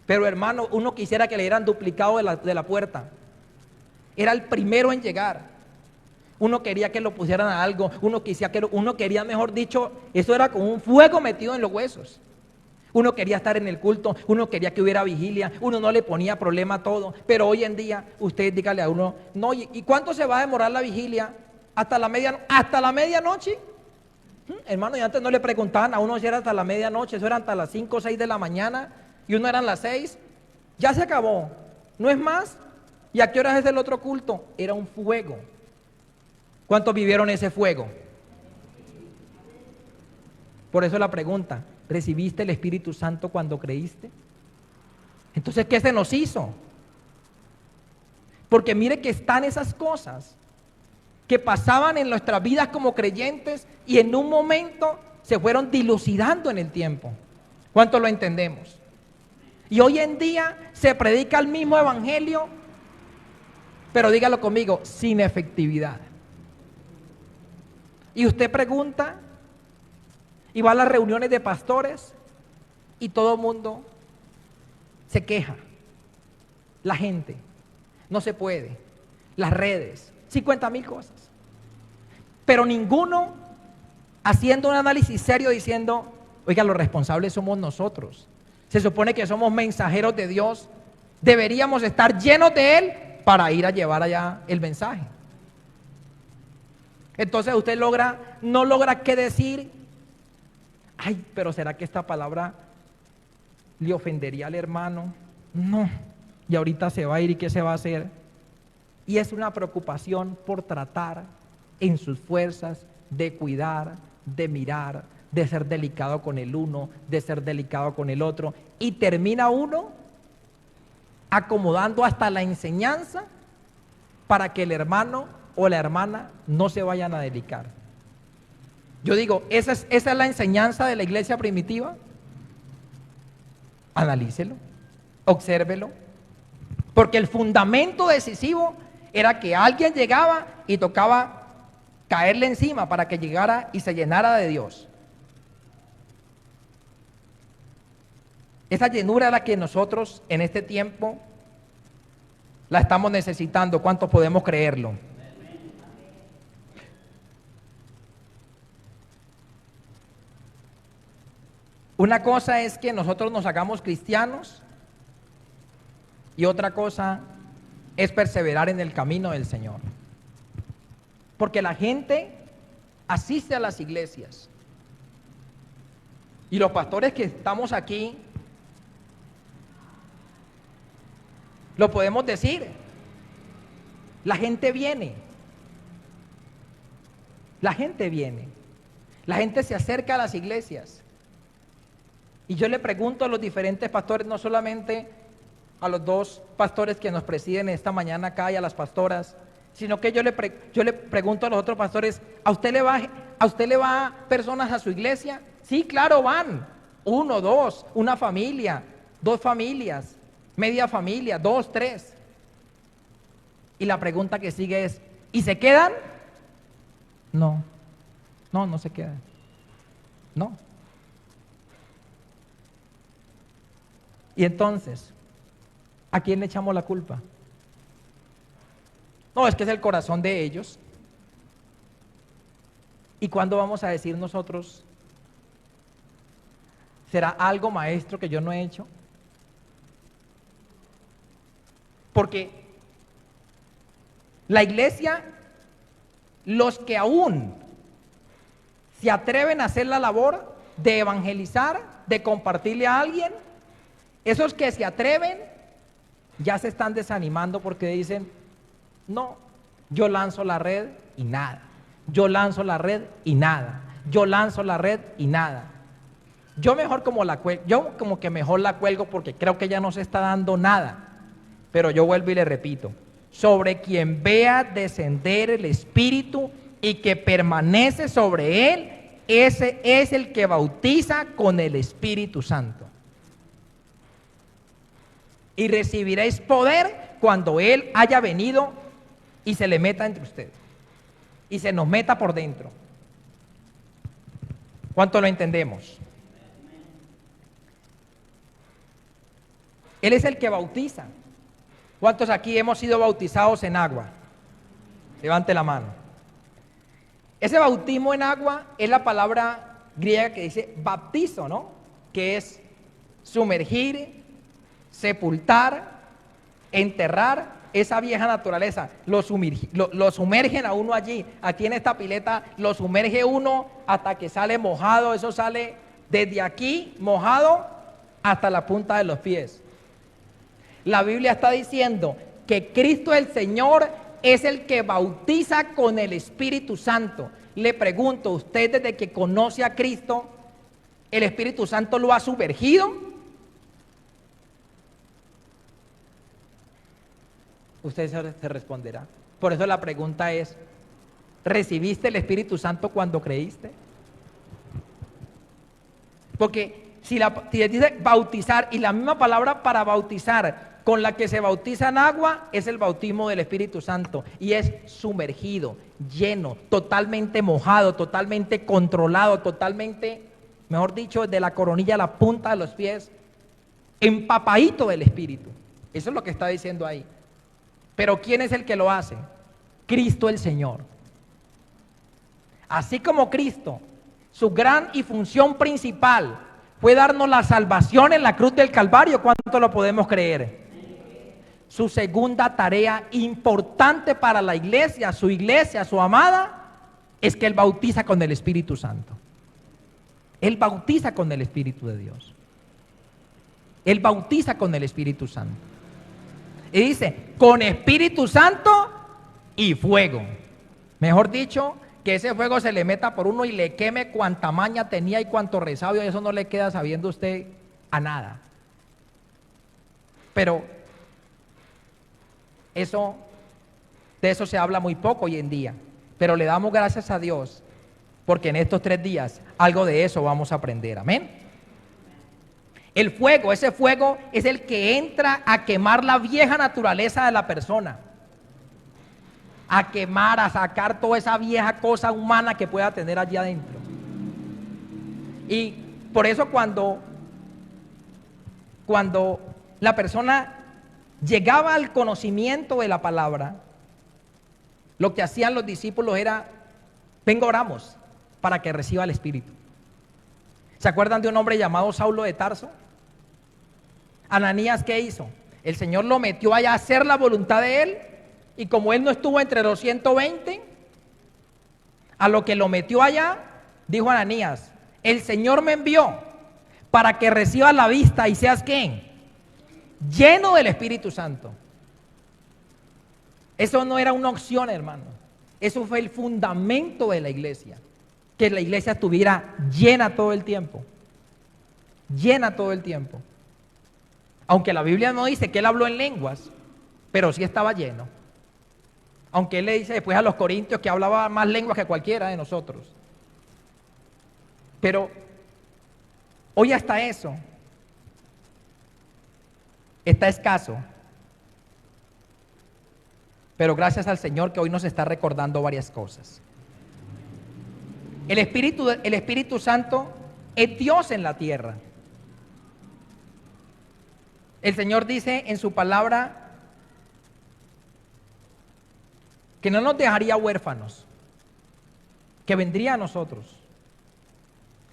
A: pero hermano, uno quisiera que le dieran duplicado de la puerta. Era el primero en llegar. Uno quería que lo pusieran a algo, uno quería, mejor dicho, eso era como un fuego metido en los huesos. Uno quería estar en el culto, uno quería que hubiera vigilia, uno no le ponía problema a todo, pero hoy en día, usted dígale a uno, no, ¿y cuánto se va a demorar la vigilia? ¿Hasta la medianoche? Hermano, y antes no le preguntaban a uno si era hasta la medianoche, eso era hasta las 5 o 6 de la mañana, y uno eran las 6, ya se acabó, no es más. ¿Y a qué horas es el otro culto? Era un fuego. ¿Cuántos vivieron ese fuego? Por eso la pregunta, ¿recibiste el Espíritu Santo cuando creíste? Entonces, ¿qué se nos hizo? Porque mire que están esas cosas que pasaban en nuestras vidas como creyentes y en un momento se fueron dilucidando en el tiempo. ¿Cuánto lo entendemos? Y hoy en día se predica el mismo evangelio, pero dígalo conmigo, sin efectividad. Y usted pregunta y va a las reuniones de pastores y todo el mundo se queja. La gente, no se puede, las redes, 50,000 cosas. Pero ninguno haciendo un análisis serio diciendo, oiga, los responsables somos nosotros. Se supone que somos mensajeros de Dios, deberíamos estar llenos de Él para ir a llevar allá el mensaje. Entonces usted no logra qué decir. Ay, pero ¿será que esta palabra le ofendería al hermano? No, y ahorita se va a ir y ¿qué se va a hacer? Y es una preocupación por tratar en sus fuerzas de cuidar, de mirar, de ser delicado con el uno, de ser delicado con el otro, y termina uno acomodando hasta la enseñanza para que el hermano o la hermana no se vayan a delicar. Yo digo, ¿esa es la enseñanza de la iglesia primitiva? Analícelo, obsérvelo, porque el fundamento decisivo era que alguien llegaba y tocaba caerle encima para que llegara y se llenara de Dios. Esa llenura es la que nosotros en este tiempo la estamos necesitando. ¿Cuántos podemos creerlo? Una cosa es que nosotros nos hagamos cristianos y otra cosa es perseverar en el camino del Señor. Porque la gente asiste a las iglesias y los pastores que estamos aquí lo podemos decir. La gente viene. La gente viene. La gente se acerca a las iglesias. Y yo le pregunto a los diferentes pastores, no solamente a los dos pastores que nos presiden esta mañana acá y a las pastoras, sino que yo le pregunto a los otros pastores, ¿a usted le va personas a su iglesia? Sí, claro, van. 1, 2, una familia, 2 familias, media familia, 2, 3. Y la pregunta que sigue es, ¿y se quedan? No se quedan. No. Y entonces, ¿a quién le echamos la culpa? No, es que es el corazón de ellos. ¿Y cuándo vamos a decir nosotros, será algo, maestro, que yo no he hecho? Porque la iglesia, los que aún se atreven a hacer la labor de evangelizar, de compartirle a alguien, esos que se atreven ya se están desanimando porque dicen, no, yo lanzo la red y nada, yo lanzo la red y nada, yo lanzo la red y nada. Yo como que mejor la cuelgo porque creo que ya no se está dando nada. Pero yo vuelvo y le repito, sobre quien vea descender el Espíritu y que permanece sobre él, ese es el que bautiza con el Espíritu Santo. Y recibiréis poder cuando Él haya venido y se le meta entre ustedes. y se nos meta por dentro. ¿Cuánto lo entendemos? Él es el que bautiza. ¿Cuántos aquí hemos sido bautizados en agua? Levante la mano. Ese bautismo en agua es la palabra griega que dice baptizo, ¿no? Que es sumergir, sepultar, enterrar esa vieja naturaleza. Lo sumergen a uno allí. Aquí en esta pileta lo sumerge uno hasta que sale mojado. Eso sale desde aquí mojado hasta la punta de los pies. La Biblia está diciendo que Cristo el Señor es el que bautiza con el Espíritu Santo. Le pregunto, ¿usted desde que conoce a Cristo, el Espíritu Santo lo ha sumergido? Usted se responderá. Por eso la pregunta es, ¿recibiste el Espíritu Santo cuando creíste? Porque si dice bautizar, y la misma palabra para bautizar con la que se bautiza en agua es el bautismo del Espíritu Santo, y es sumergido, lleno, totalmente mojado, totalmente controlado, totalmente, mejor dicho, desde la coronilla a la punta de los pies, empapadito del Espíritu. Eso es lo que está diciendo ahí. Pero ¿quién es el que lo hace? Cristo el Señor. Así como Cristo, su gran y función principal fue darnos la salvación en la cruz del Calvario, ¿cuánto lo podemos creer? Su segunda tarea importante para la iglesia, su amada, es que Él bautiza con el Espíritu Santo. Él bautiza con el Espíritu de Dios. Él bautiza con el Espíritu Santo. Y dice, con Espíritu Santo y fuego. Mejor dicho, que ese fuego se le meta por uno y le queme cuanta maña tenía y cuánto resabio, eso no le queda sabiendo usted a nada. Pero de eso se habla muy poco hoy en día. Pero le damos gracias a Dios porque en estos 3 días algo de eso vamos a aprender. Amén. El fuego, ese fuego es el que entra a quemar la vieja naturaleza de la persona. A quemar, a sacar toda esa vieja cosa humana que pueda tener allí adentro. Y por eso cuando la persona llegaba al conocimiento de la palabra, lo que hacían los discípulos era, venga, oramos para que reciba el Espíritu. ¿Se acuerdan de un hombre llamado Saulo de Tarso? Ananías, ¿qué hizo? El Señor lo metió allá a hacer la voluntad de Él, y como él no estuvo entre los 120, a lo que lo metió allá, dijo Ananías, el Señor me envió para que recibas la vista y seas ¿qué? Lleno del Espíritu Santo. Eso no era una opción, hermano. Eso fue el fundamento de la iglesia. Que la iglesia estuviera llena todo el tiempo. Llena todo el tiempo. Aunque la Biblia no dice que él habló en lenguas, pero sí estaba lleno. Aunque él le dice después a los corintios que hablaba más lenguas que cualquiera de nosotros. Pero hoy hasta eso está escaso. Pero gracias al Señor que hoy nos está recordando varias cosas. El Espíritu Santo es Dios en la tierra. El Señor dice en su palabra que no nos dejaría huérfanos, que vendría a nosotros.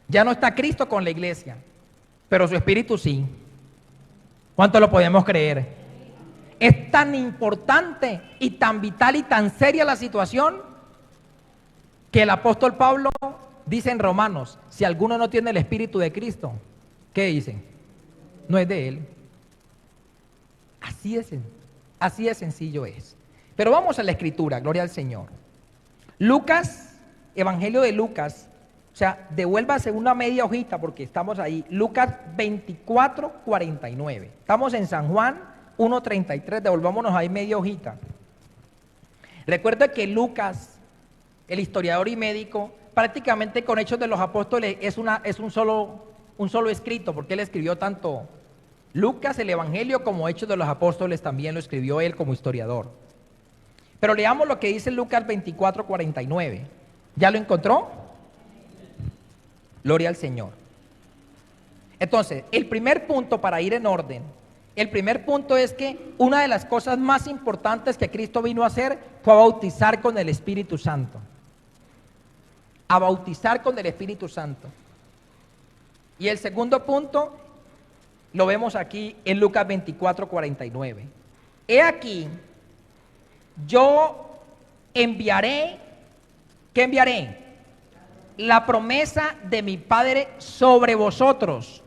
A: Ya no está Cristo con la iglesia, pero su Espíritu sí. ¿Cuánto lo podemos creer? Es tan importante y tan vital y tan seria la situación que el apóstol Pablo dice en Romanos, si alguno no tiene el Espíritu de Cristo, ¿qué dice? No es de él. Así de sencillo es. Pero vamos a la Escritura, gloria al Señor. Lucas, Evangelio de Lucas, o sea, devuélvase una media hojita porque estamos ahí. Lucas 24:49. Estamos en San Juan 1:33, devolvámonos ahí media hojita. Recuerda que Lucas, el historiador y médico, prácticamente con Hechos de los Apóstoles es un solo escrito, porque él escribió tanto Lucas, el Evangelio, como Hechos de los Apóstoles también lo escribió él como historiador. Pero leamos lo que dice Lucas 24:49. ¿Ya lo encontró? Gloria al Señor. Entonces, el primer punto para ir en orden, el primer punto es que una de las cosas más importantes que Cristo vino a hacer fue a bautizar con el Espíritu Santo. A bautizar con el Espíritu Santo. Y el segundo punto lo vemos aquí en Lucas 24:49. He aquí, yo enviaré, ¿qué enviaré? La promesa de mi Padre sobre vosotros.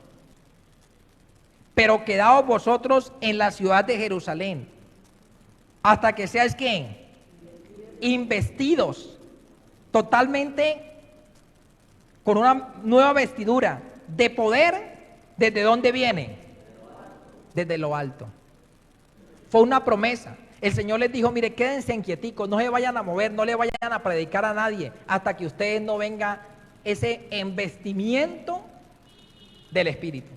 A: Pero quedaos vosotros en la ciudad de Jerusalén, hasta que seáis ¿quién? Investidos, totalmente con una nueva vestidura de poder. ¿Desde dónde viene? Desde lo alto. Fue una promesa. El Señor les dijo, mire, quédense quieticos, no se vayan a mover, no le vayan a predicar a nadie, hasta que ustedes no venga ese embestimiento del Espíritu.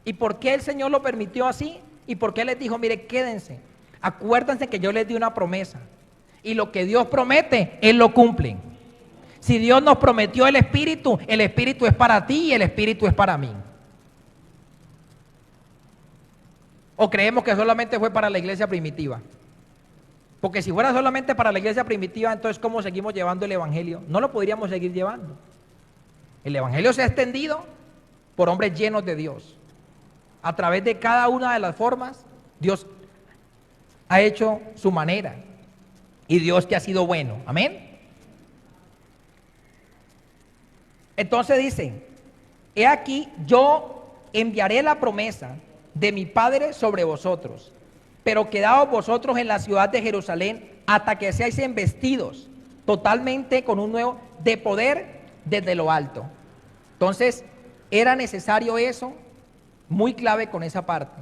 A: ¿Y por qué el Señor lo permitió así? ¿Y por qué les dijo, mire, quédense? Acuérdense que yo les di una promesa. Y lo que Dios promete, Él lo cumple. Si Dios nos prometió el Espíritu es para ti y el Espíritu es para mí. ¿O creemos que solamente fue para la iglesia primitiva? Porque si fuera solamente para la iglesia primitiva, entonces ¿cómo seguimos llevando el Evangelio? No lo podríamos seguir llevando. El Evangelio se ha extendido por hombres llenos de Dios. A través de cada una de las formas, Dios ha hecho su manera. Y Dios que ha sido bueno. Amén. Entonces dice, he aquí, yo enviaré la promesa de mi Padre sobre vosotros, pero quedaos vosotros en la ciudad de Jerusalén hasta que seáis embestidos totalmente con un nuevo de poder desde lo alto. Entonces, era necesario eso, muy clave con esa parte,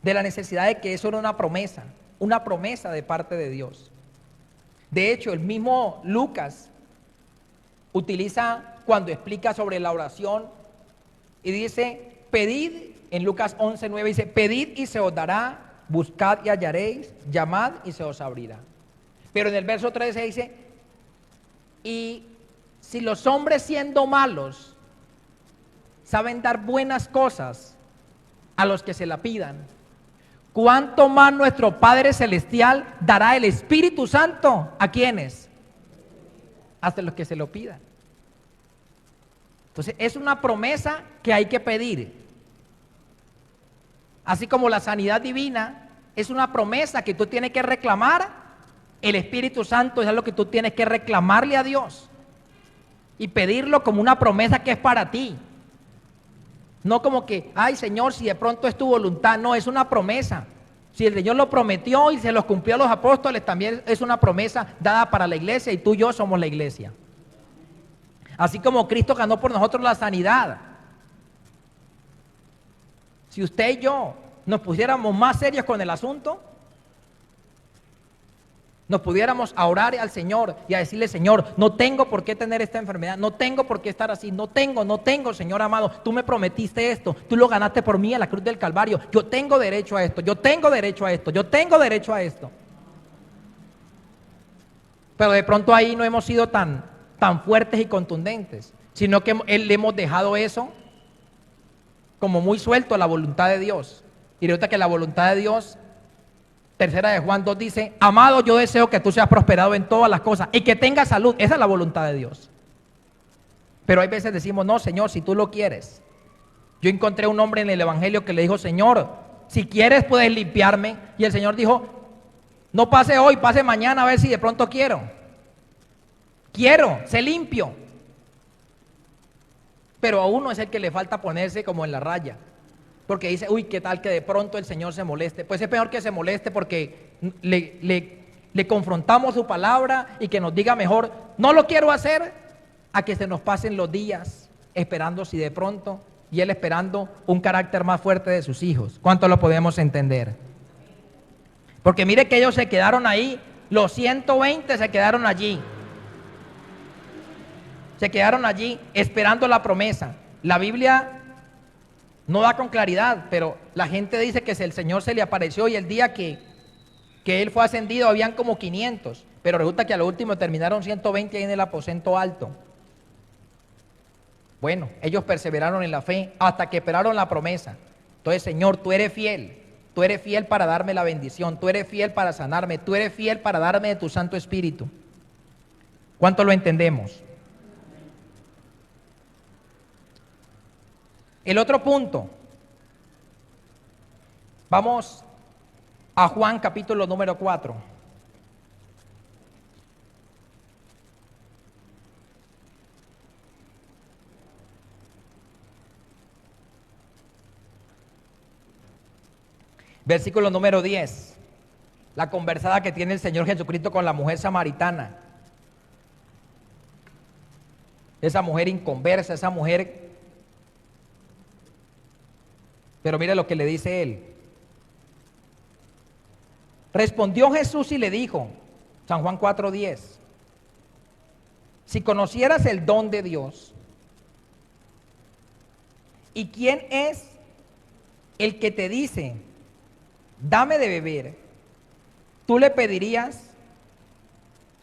A: de la necesidad de que eso era una promesa de parte de Dios. De hecho, el mismo Lucas utiliza cuando explica sobre la oración y dice, pedid, en Lucas 11:9 dice, pedid y se os dará, buscad y hallaréis, llamad y se os abrirá. Pero en el verso 13 dice, y si los hombres siendo malos saben dar buenas cosas a los que se la pidan, ¿cuánto más nuestro Padre Celestial dará el Espíritu Santo a quienes? Hasta los que se lo pidan. Entonces es una promesa que hay que pedir. Así como la sanidad divina es una promesa que tú tienes que reclamar, el Espíritu Santo es algo que tú tienes que reclamarle a Dios y pedirlo como una promesa que es para ti. No como que, ay Señor, si de pronto es tu voluntad. No, es una promesa. Si el Señor lo prometió y se los cumplió a los apóstoles, también es una promesa dada para la iglesia, y tú y yo somos la iglesia. Así como Cristo ganó por nosotros la sanidad. Si usted y yo nos pusiéramos más serios con el asunto, nos pudiéramos a orar al Señor y a decirle, Señor, no tengo por qué tener esta enfermedad, no tengo por qué estar así, no tengo, Señor amado, tú me prometiste esto, tú lo ganaste por mí en la cruz del Calvario, yo tengo derecho a esto, yo tengo derecho a esto, yo tengo derecho a esto. Pero de pronto ahí no hemos sido tan fuertes y contundentes, sino que le hemos dejado eso como muy suelto a la voluntad de Dios. Y resulta que la voluntad de Dios, tercera de Juan 2 dice, amado, yo deseo que tú seas prosperado en todas las cosas y que tengas salud. Esa es la voluntad de Dios. Pero hay veces decimos, no, Señor, si tú lo quieres. Yo encontré un hombre en el Evangelio que le dijo, Señor, si quieres puedes limpiarme. Y el Señor dijo, no pase hoy, pase mañana a ver si de pronto quiero, sé limpio. Pero a uno es el que le falta ponerse como en la raya. Porque dice, uy, ¿qué tal que de pronto el Señor se moleste? Pues es peor que se moleste porque le confrontamos su palabra y que nos diga mejor, no lo quiero hacer, a que se nos pasen los días esperando si de pronto, y Él esperando un carácter más fuerte de sus hijos. ¿Cuánto lo podemos entender? Porque mire que ellos se quedaron ahí, los 120 se quedaron allí. Se quedaron allí esperando la promesa. La Biblia No da con claridad, pero la gente dice que el Señor se le apareció y el día que Él fue ascendido habían como 500, pero resulta que a lo último terminaron 120 ahí en el aposento alto. Bueno, ellos perseveraron en la fe hasta que esperaron la promesa. Entonces, Señor, tú eres fiel para darme la bendición, tú eres fiel para sanarme, tú eres fiel para darme de tu Santo Espíritu. ¿Cuánto lo entendemos? El otro punto, vamos a Juan capítulo número 4. Versículo número 10. La conversada que tiene el Señor Jesucristo con la mujer samaritana. Esa mujer inconversa, esa mujer. Pero mire lo que le dice él. Respondió Jesús y le dijo, San Juan 4:10, si conocieras el don de Dios y quién es el que te dice, dame de beber, tú le pedirías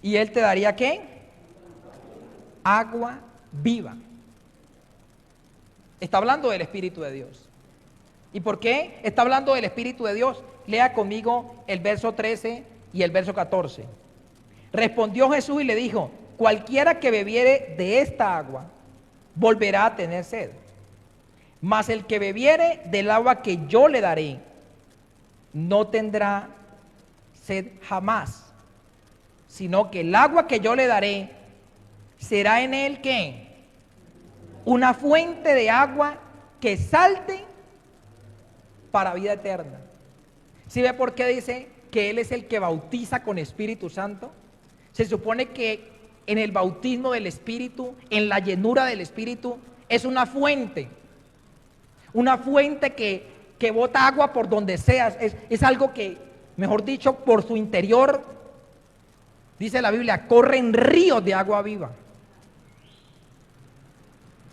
A: y él te daría ¿qué? Agua viva. Está hablando del Espíritu de Dios. ¿Y por qué está hablando del Espíritu de Dios? Lea conmigo el verso 13 y el verso 14. Respondió Jesús y le dijo, cualquiera que bebiere de esta agua volverá a tener sed, mas el que bebiere del agua que yo le daré no tendrá sed jamás, sino que el agua que yo le daré será en él ¿qué? Una fuente de agua que salte para vida eterna. ¿Sí ve por qué dice que Él es el que bautiza con Espíritu Santo? Se supone que en el bautismo del Espíritu, en la llenura del Espíritu, es una fuente que bota agua por donde sea, es algo que, mejor dicho, por su interior, dice la Biblia, corren ríos de agua viva.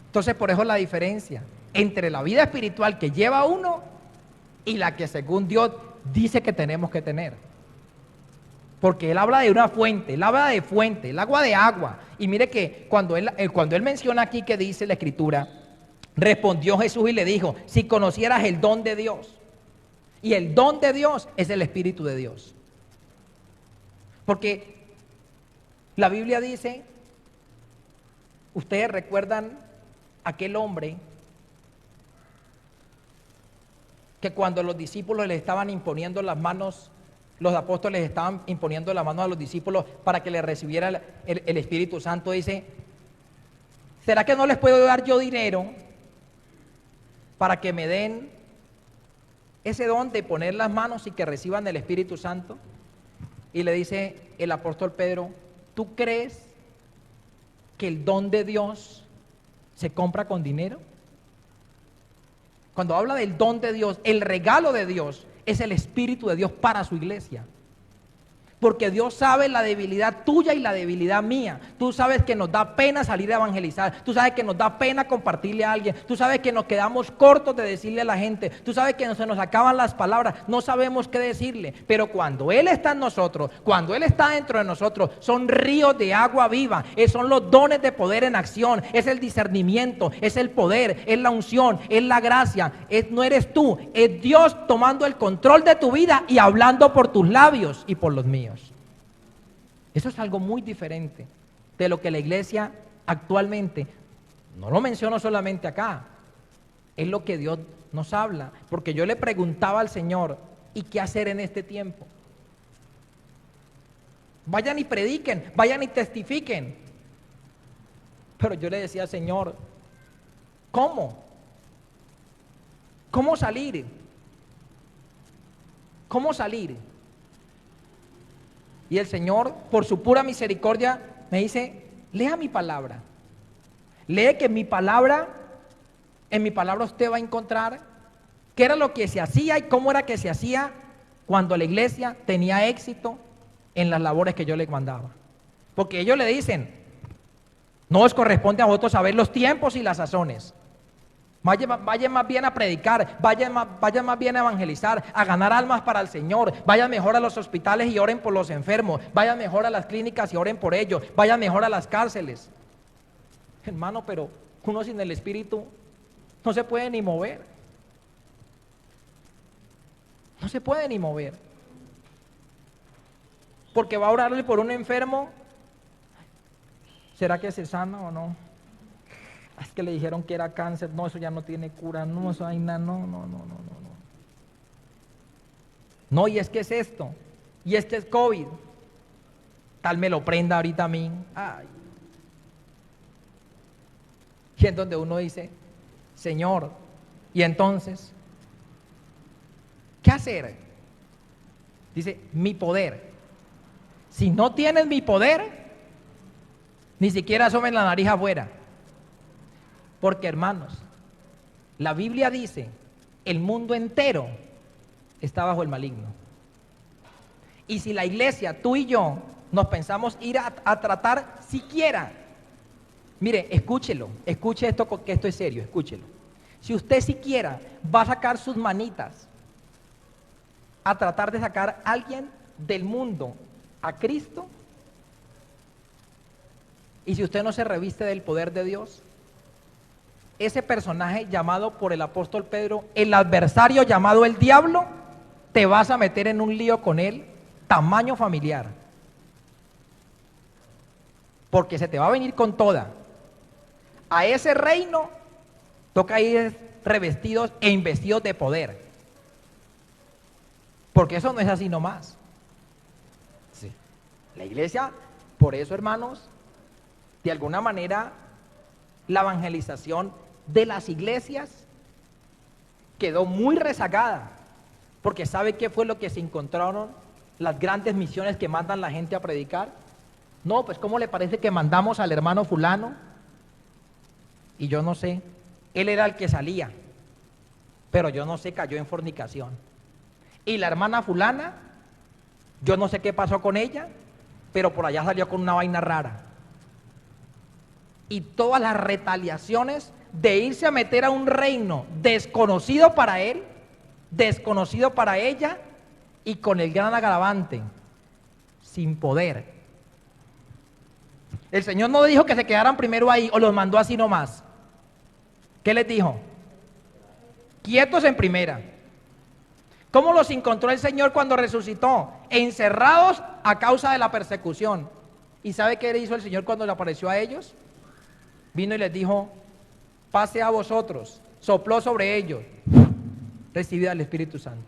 A: Entonces, por eso la diferencia entre la vida espiritual que lleva uno y la que según Dios dice que tenemos que tener. Porque Él habla de una fuente, Él habla de fuente, el agua de agua. Y mire que cuando él menciona aquí que dice la Escritura, respondió Jesús y le dijo, si conocieras el don de Dios. Y el don de Dios es el Espíritu de Dios. Porque la Biblia dice, ustedes recuerdan aquel hombre que cuando los discípulos les estaban imponiendo las manos, los apóstoles estaban imponiendo las manos a los discípulos para que les recibiera el Espíritu Santo, dice, ¿será que no les puedo dar yo dinero para que me den ese don de poner las manos y que reciban el Espíritu Santo? Y le dice el apóstol Pedro, ¿tú crees que el don de Dios se compra con dinero? Cuando habla del don de Dios, el regalo de Dios es el Espíritu de Dios para su iglesia. Porque Dios sabe la debilidad tuya y la debilidad mía. Tú sabes que nos da pena salir a evangelizar. Tú sabes que nos da pena compartirle a alguien. Tú sabes que nos quedamos cortos de decirle a la gente. Tú sabes que se nos acaban las palabras. No sabemos qué decirle. Pero cuando Él está en nosotros, cuando Él está dentro de nosotros, son ríos de agua viva. Son los dones de poder en acción. Es el discernimiento, es el poder, es la unción, es la gracia. No eres tú, es Dios tomando el control de tu vida y hablando por tus labios y por los míos. Eso es algo muy diferente de lo que la iglesia actualmente, no lo menciono solamente acá, es lo que Dios nos habla. Porque yo le preguntaba al Señor, ¿y qué hacer en este tiempo? Vayan y prediquen, vayan y testifiquen. Pero yo le decía, Señor, ¿cómo? ¿Cómo salir? ¿Cómo salir? Y el Señor, por su pura misericordia, me dice, lea mi palabra. Lee que en mi palabra usted va a encontrar qué era lo que se hacía y cómo era que se hacía cuando la iglesia tenía éxito en las labores que yo les mandaba. Porque ellos le dicen, no os corresponde a vosotros saber los tiempos y las sazones. Vayan más bien a predicar, vayan más bien a evangelizar, a ganar almas para el Señor. Vayan mejor a los hospitales y oren por los enfermos. Vayan mejor a las clínicas y oren por ellos. Vayan mejor a las cárceles. Hermano, pero uno sin el Espíritu no se puede ni mover. No se puede ni mover. Porque va a orarle por un enfermo. ¿Será que se sana o no? Es que le dijeron que era cáncer. No, eso ya no tiene cura. No, eso hay nada. No. No, y es que es esto. Y es que es COVID. Tal me lo prenda ahorita a mí. Ay. Y es donde uno dice, Señor, y entonces, ¿qué hacer? Dice, mi poder. Si no tienes mi poder, ni siquiera asomen la nariz afuera. Porque, hermanos, la Biblia dice, el mundo entero está bajo el maligno. Y si la iglesia, tú y yo, nos pensamos ir a tratar siquiera, mire, escúchelo, escuche esto, que esto es serio, escúchelo. Si usted siquiera va a sacar sus manitas a tratar de sacar a alguien del mundo a Cristo, y si usted no se reviste del poder de Dios, ese personaje llamado por el apóstol Pedro, el adversario llamado el diablo, te vas a meter en un lío con él, tamaño familiar. Porque se te va a venir con toda. A ese reino toca ir revestidos e investidos de poder. Porque eso no es así nomás. Sí. La iglesia, por eso, hermanos, de alguna manera, la evangelización de las iglesias quedó muy rezagada. Porque ¿sabe qué fue lo que se encontraron las grandes misiones que mandan la gente a predicar? No, pues ¿cómo le parece que mandamos al hermano fulano? Y yo no sé, él era el que salía, pero yo no sé, cayó en fornicación. Y la hermana fulana, yo no sé qué pasó con ella, pero por allá salió con una vaina rara. Y todas las retaliaciones de irse a meter a un reino desconocido para él, desconocido para ella, y con el gran agravante, sin poder. El Señor no dijo que se quedaran primero ahí o los mandó así nomás. ¿Qué les dijo? Quietos en primera. ¿Cómo los encontró el Señor cuando resucitó? Encerrados a causa de la persecución. ¿Y sabe qué le hizo el Señor cuando le apareció a ellos? Vino y les dijo, pase a vosotros, sopló sobre ellos, recibid al Espíritu Santo.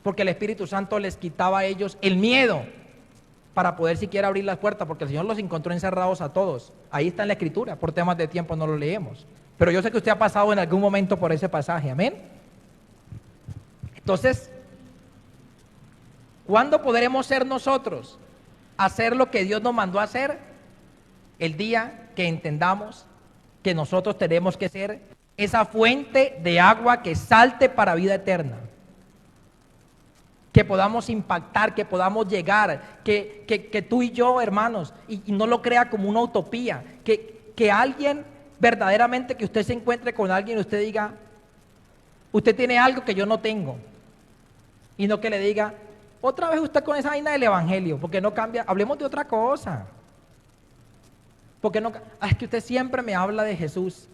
A: Porque el Espíritu Santo les quitaba a ellos el miedo para poder siquiera abrir las puertas, porque el Señor los encontró encerrados a todos. Ahí está en la Escritura, por temas de tiempo no lo leemos. Pero yo sé que usted ha pasado en algún momento por ese pasaje, amén. Entonces, ¿cuándo podremos ser nosotros hacer lo que Dios nos mandó a hacer? El día que entendamos que nosotros tenemos que ser esa fuente de agua que salte para vida eterna. Que podamos impactar, que podamos llegar, que tú y yo, hermanos, y no lo crea como una utopía, que alguien verdaderamente, que usted se encuentre con alguien y usted diga, usted tiene algo que yo no tengo, y no que le diga, otra vez usted con esa vaina del evangelio, porque no cambia, hablemos de otra cosa, porque no, es que usted siempre me habla de Jesús.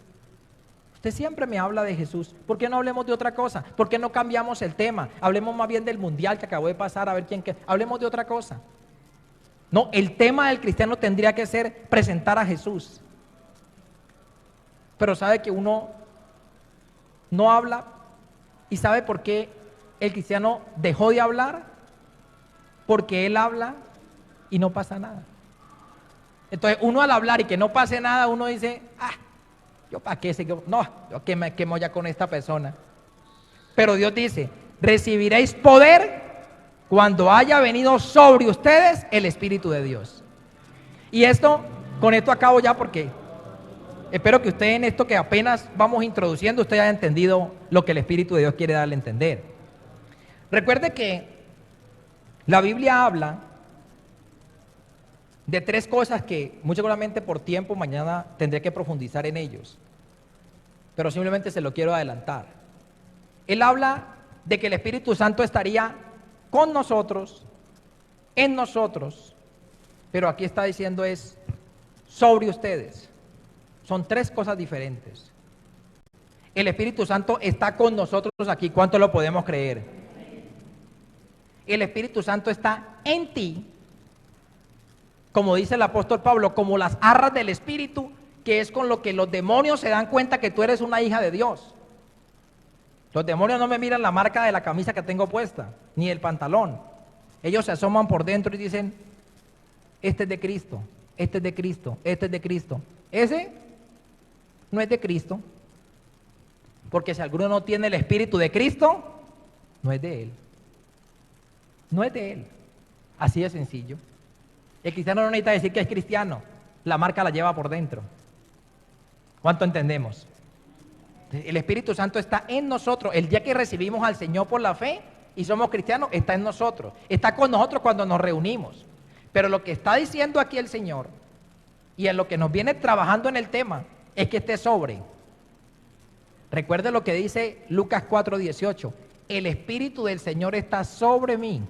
A: Usted siempre me habla de Jesús. ¿Por qué no hablemos de otra cosa? ¿Por qué no cambiamos el tema? Hablemos más bien del mundial que acabó de pasar, a ver quién qué. Hablemos de otra cosa. No, el tema del cristiano tendría que ser presentar a Jesús. Pero sabe que uno no habla. ¿Y sabe por qué el cristiano dejó de hablar? Porque él habla y no pasa nada. Entonces uno al hablar y que no pase nada, uno dice, yo para qué sé, no, yo que me quemo ya con esta persona. Pero Dios dice, recibiréis poder cuando haya venido sobre ustedes el Espíritu de Dios. Y esto, con esto acabo ya, porque espero que usted en esto que apenas vamos introduciendo, usted haya entendido lo que el Espíritu de Dios quiere darle a entender. Recuerde que la Biblia habla de tres cosas que muy seguramente por tiempo mañana tendré que profundizar en ellos. pero simplemente se lo quiero adelantar. Él habla de que el Espíritu Santo estaría con nosotros, en nosotros, pero aquí está diciendo es sobre ustedes. Son tres cosas diferentes. El Espíritu Santo está con nosotros aquí. ¿Cuánto lo podemos creer? El Espíritu Santo está en ti, como dice el apóstol Pablo, como las arras del Espíritu, que es con lo que los demonios se dan cuenta que tú eres una hija de Dios. Los demonios no me miran la marca de la camisa que tengo puesta, ni el pantalón. Ellos se asoman por dentro y dicen, este es de Cristo, este es de Cristo, este es de Cristo. Ese no es de Cristo, porque si alguno no tiene el Espíritu de Cristo, no es de Él. No es de Él. Así de sencillo. El cristiano no necesita decir que es cristiano, la marca la lleva por dentro. ¿Cuánto entendemos? El Espíritu Santo está en nosotros. El día que recibimos al Señor por la fe y somos cristianos, está en nosotros. Está con nosotros cuando nos reunimos. Pero lo que está diciendo aquí el Señor, y en lo que nos viene trabajando en el tema, es que esté sobre. Recuerde lo que dice Lucas 4:18. El Espíritu del Señor está sobre mí,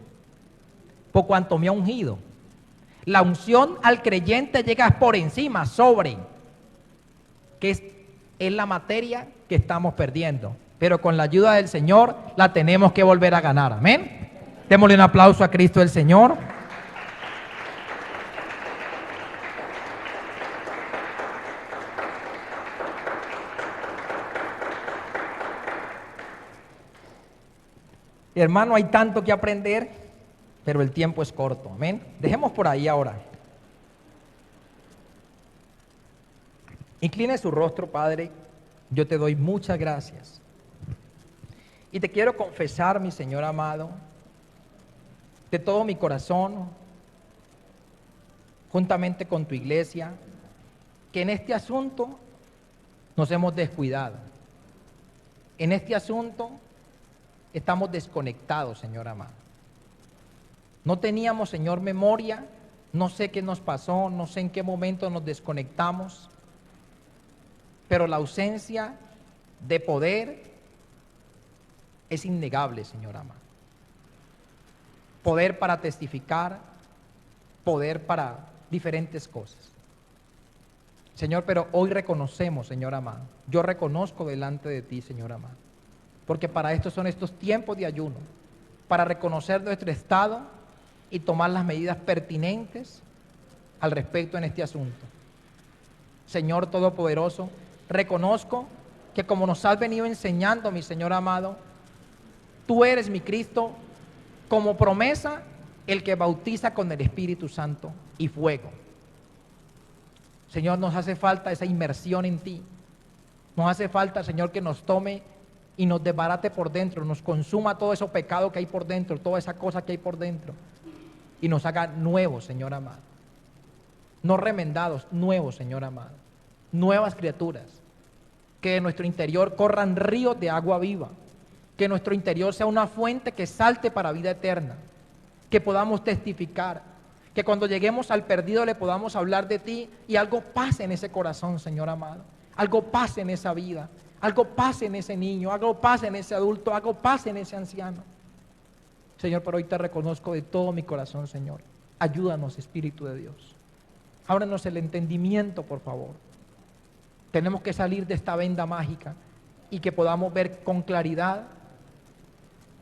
A: por cuanto me ha ungido. La unción al creyente llega por encima, sobre, que es la materia que estamos perdiendo. Pero con la ayuda del Señor la tenemos que volver a ganar. Amén. Démosle un aplauso a Cristo el Señor. Hermano, hay tanto que aprender, pero el tiempo es corto. Amén. Dejemos por ahí ahora. Incline su rostro, Padre. Yo te doy muchas gracias. Y te quiero confesar, mi Señor amado, de todo mi corazón, juntamente con tu iglesia, que en este asunto nos hemos descuidado. En este asunto estamos desconectados, Señor amado. No teníamos, Señor, memoria. No sé qué nos pasó, no sé en qué momento nos desconectamos. Pero la ausencia de poder es innegable, Señor amado. Poder para testificar, poder para diferentes cosas. Señor, pero hoy reconocemos, Señor amado. Yo reconozco delante de ti, Señor amado. Porque para esto son estos tiempos de ayuno. Para reconocer nuestro estado y tomar las medidas pertinentes al respecto en este asunto. Señor Todopoderoso, reconozco que como nos has venido enseñando, mi Señor amado, tú eres mi Cristo, como promesa, el que bautiza con el Espíritu Santo y fuego. Señor, nos hace falta esa inmersión en ti. Nos hace falta, Señor, que nos tome y nos desbarate por dentro, nos consuma todo ese pecado que hay por dentro, toda esa cosa que hay por dentro, y nos haga nuevos, Señor amado. No remendados, nuevos, Señor amado. Nuevas criaturas. Que de nuestro interior corran ríos de agua viva. Que nuestro interior sea una fuente que salte para vida eterna. Que podamos testificar. Que cuando lleguemos al perdido le podamos hablar de ti y algo pase en ese corazón, Señor amado. Algo pase en esa vida. Algo pase en ese niño. Algo pase en ese adulto. Algo pase en ese anciano. Señor, pero hoy te reconozco de todo mi corazón, Señor. Ayúdanos, Espíritu de Dios. Ábranos el entendimiento, por favor. Tenemos que salir de esta venda mágica y que podamos ver con claridad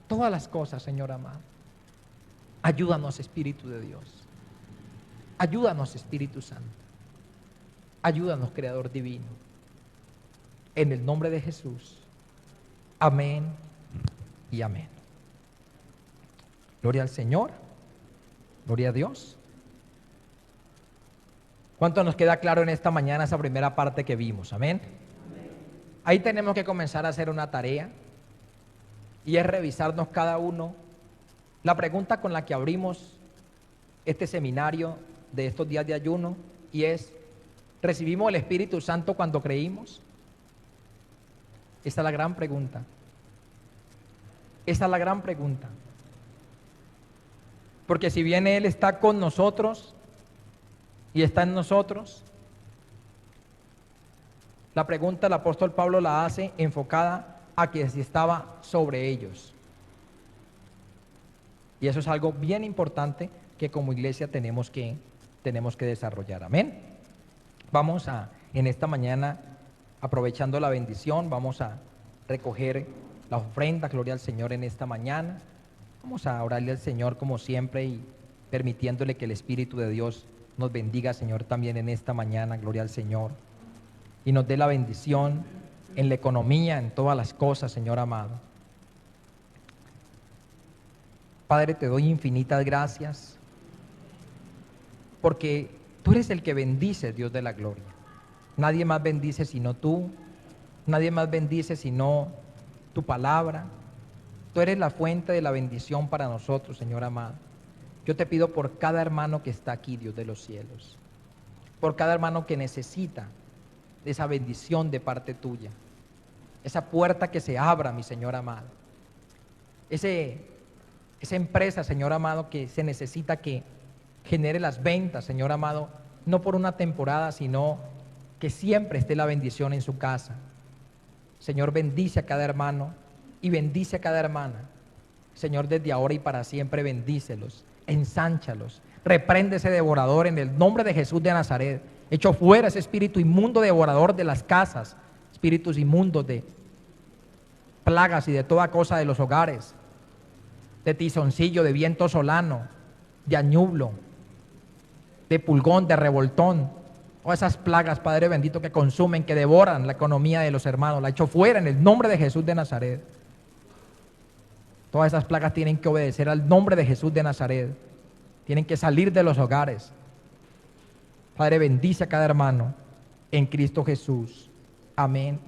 A: todas las cosas, Señor amado. Ayúdanos, Espíritu de Dios. Ayúdanos, Espíritu Santo. Ayúdanos, Creador Divino. En el nombre de Jesús. Amén y amén. Gloria al Señor. Gloria a Dios. ¿Cuánto nos queda claro en esta mañana esa primera parte que vimos? Amén. Ahí tenemos que comenzar a hacer una tarea y es revisarnos cada uno. La pregunta con la que abrimos este seminario de estos días de ayuno y es: ¿recibimos el Espíritu Santo cuando creímos? Esa es la gran pregunta. Esa es la gran pregunta. Porque si bien Él está con nosotros y está en nosotros, La pregunta el apóstol Pablo la hace enfocada a que si estaba sobre ellos. Y eso es algo bien importante que como iglesia tenemos que desarrollar. Amén. Vamos a, en esta mañana, aprovechando la bendición, vamos a recoger la ofrenda, gloria al Señor, en esta mañana. Vamos a orarle al Señor como siempre y permitiéndole que el Espíritu de Dios nos bendiga, Señor, también en esta mañana, gloria al Señor. Y nos dé la bendición en la economía, en todas las cosas, Señor amado. Padre, te doy infinitas gracias, porque tú eres el que bendice, Dios de la gloria. Nadie más bendice sino tú, nadie más bendice sino tu palabra. Tú eres la fuente de la bendición para nosotros, Señor amado. Yo te pido por cada hermano que está aquí, Dios de los cielos, por cada hermano que necesita de esa bendición de parte tuya, esa puerta que se abra, mi Señor amado, esa empresa, Señor amado, que se necesita que genere las ventas, Señor amado, no por una temporada, sino que siempre esté la bendición en su casa. Señor, bendice a cada hermano y bendice a cada hermana. Señor, desde ahora y para siempre bendícelos, ensánchalos, reprende ese devorador en el nombre de Jesús de Nazaret. Echo fuera ese espíritu inmundo devorador de las casas, espíritus inmundos de plagas y de toda cosa de los hogares, de tizoncillo, de viento solano, de añublo, de pulgón, de revoltón, todas esas plagas, Padre bendito, que consumen, que devoran la economía de los hermanos, la echo fuera en el nombre de Jesús de Nazaret. Todas esas plagas tienen que obedecer al nombre de Jesús de Nazaret, tienen que salir de los hogares. Padre, bendice a cada hermano en Cristo Jesús. Amén.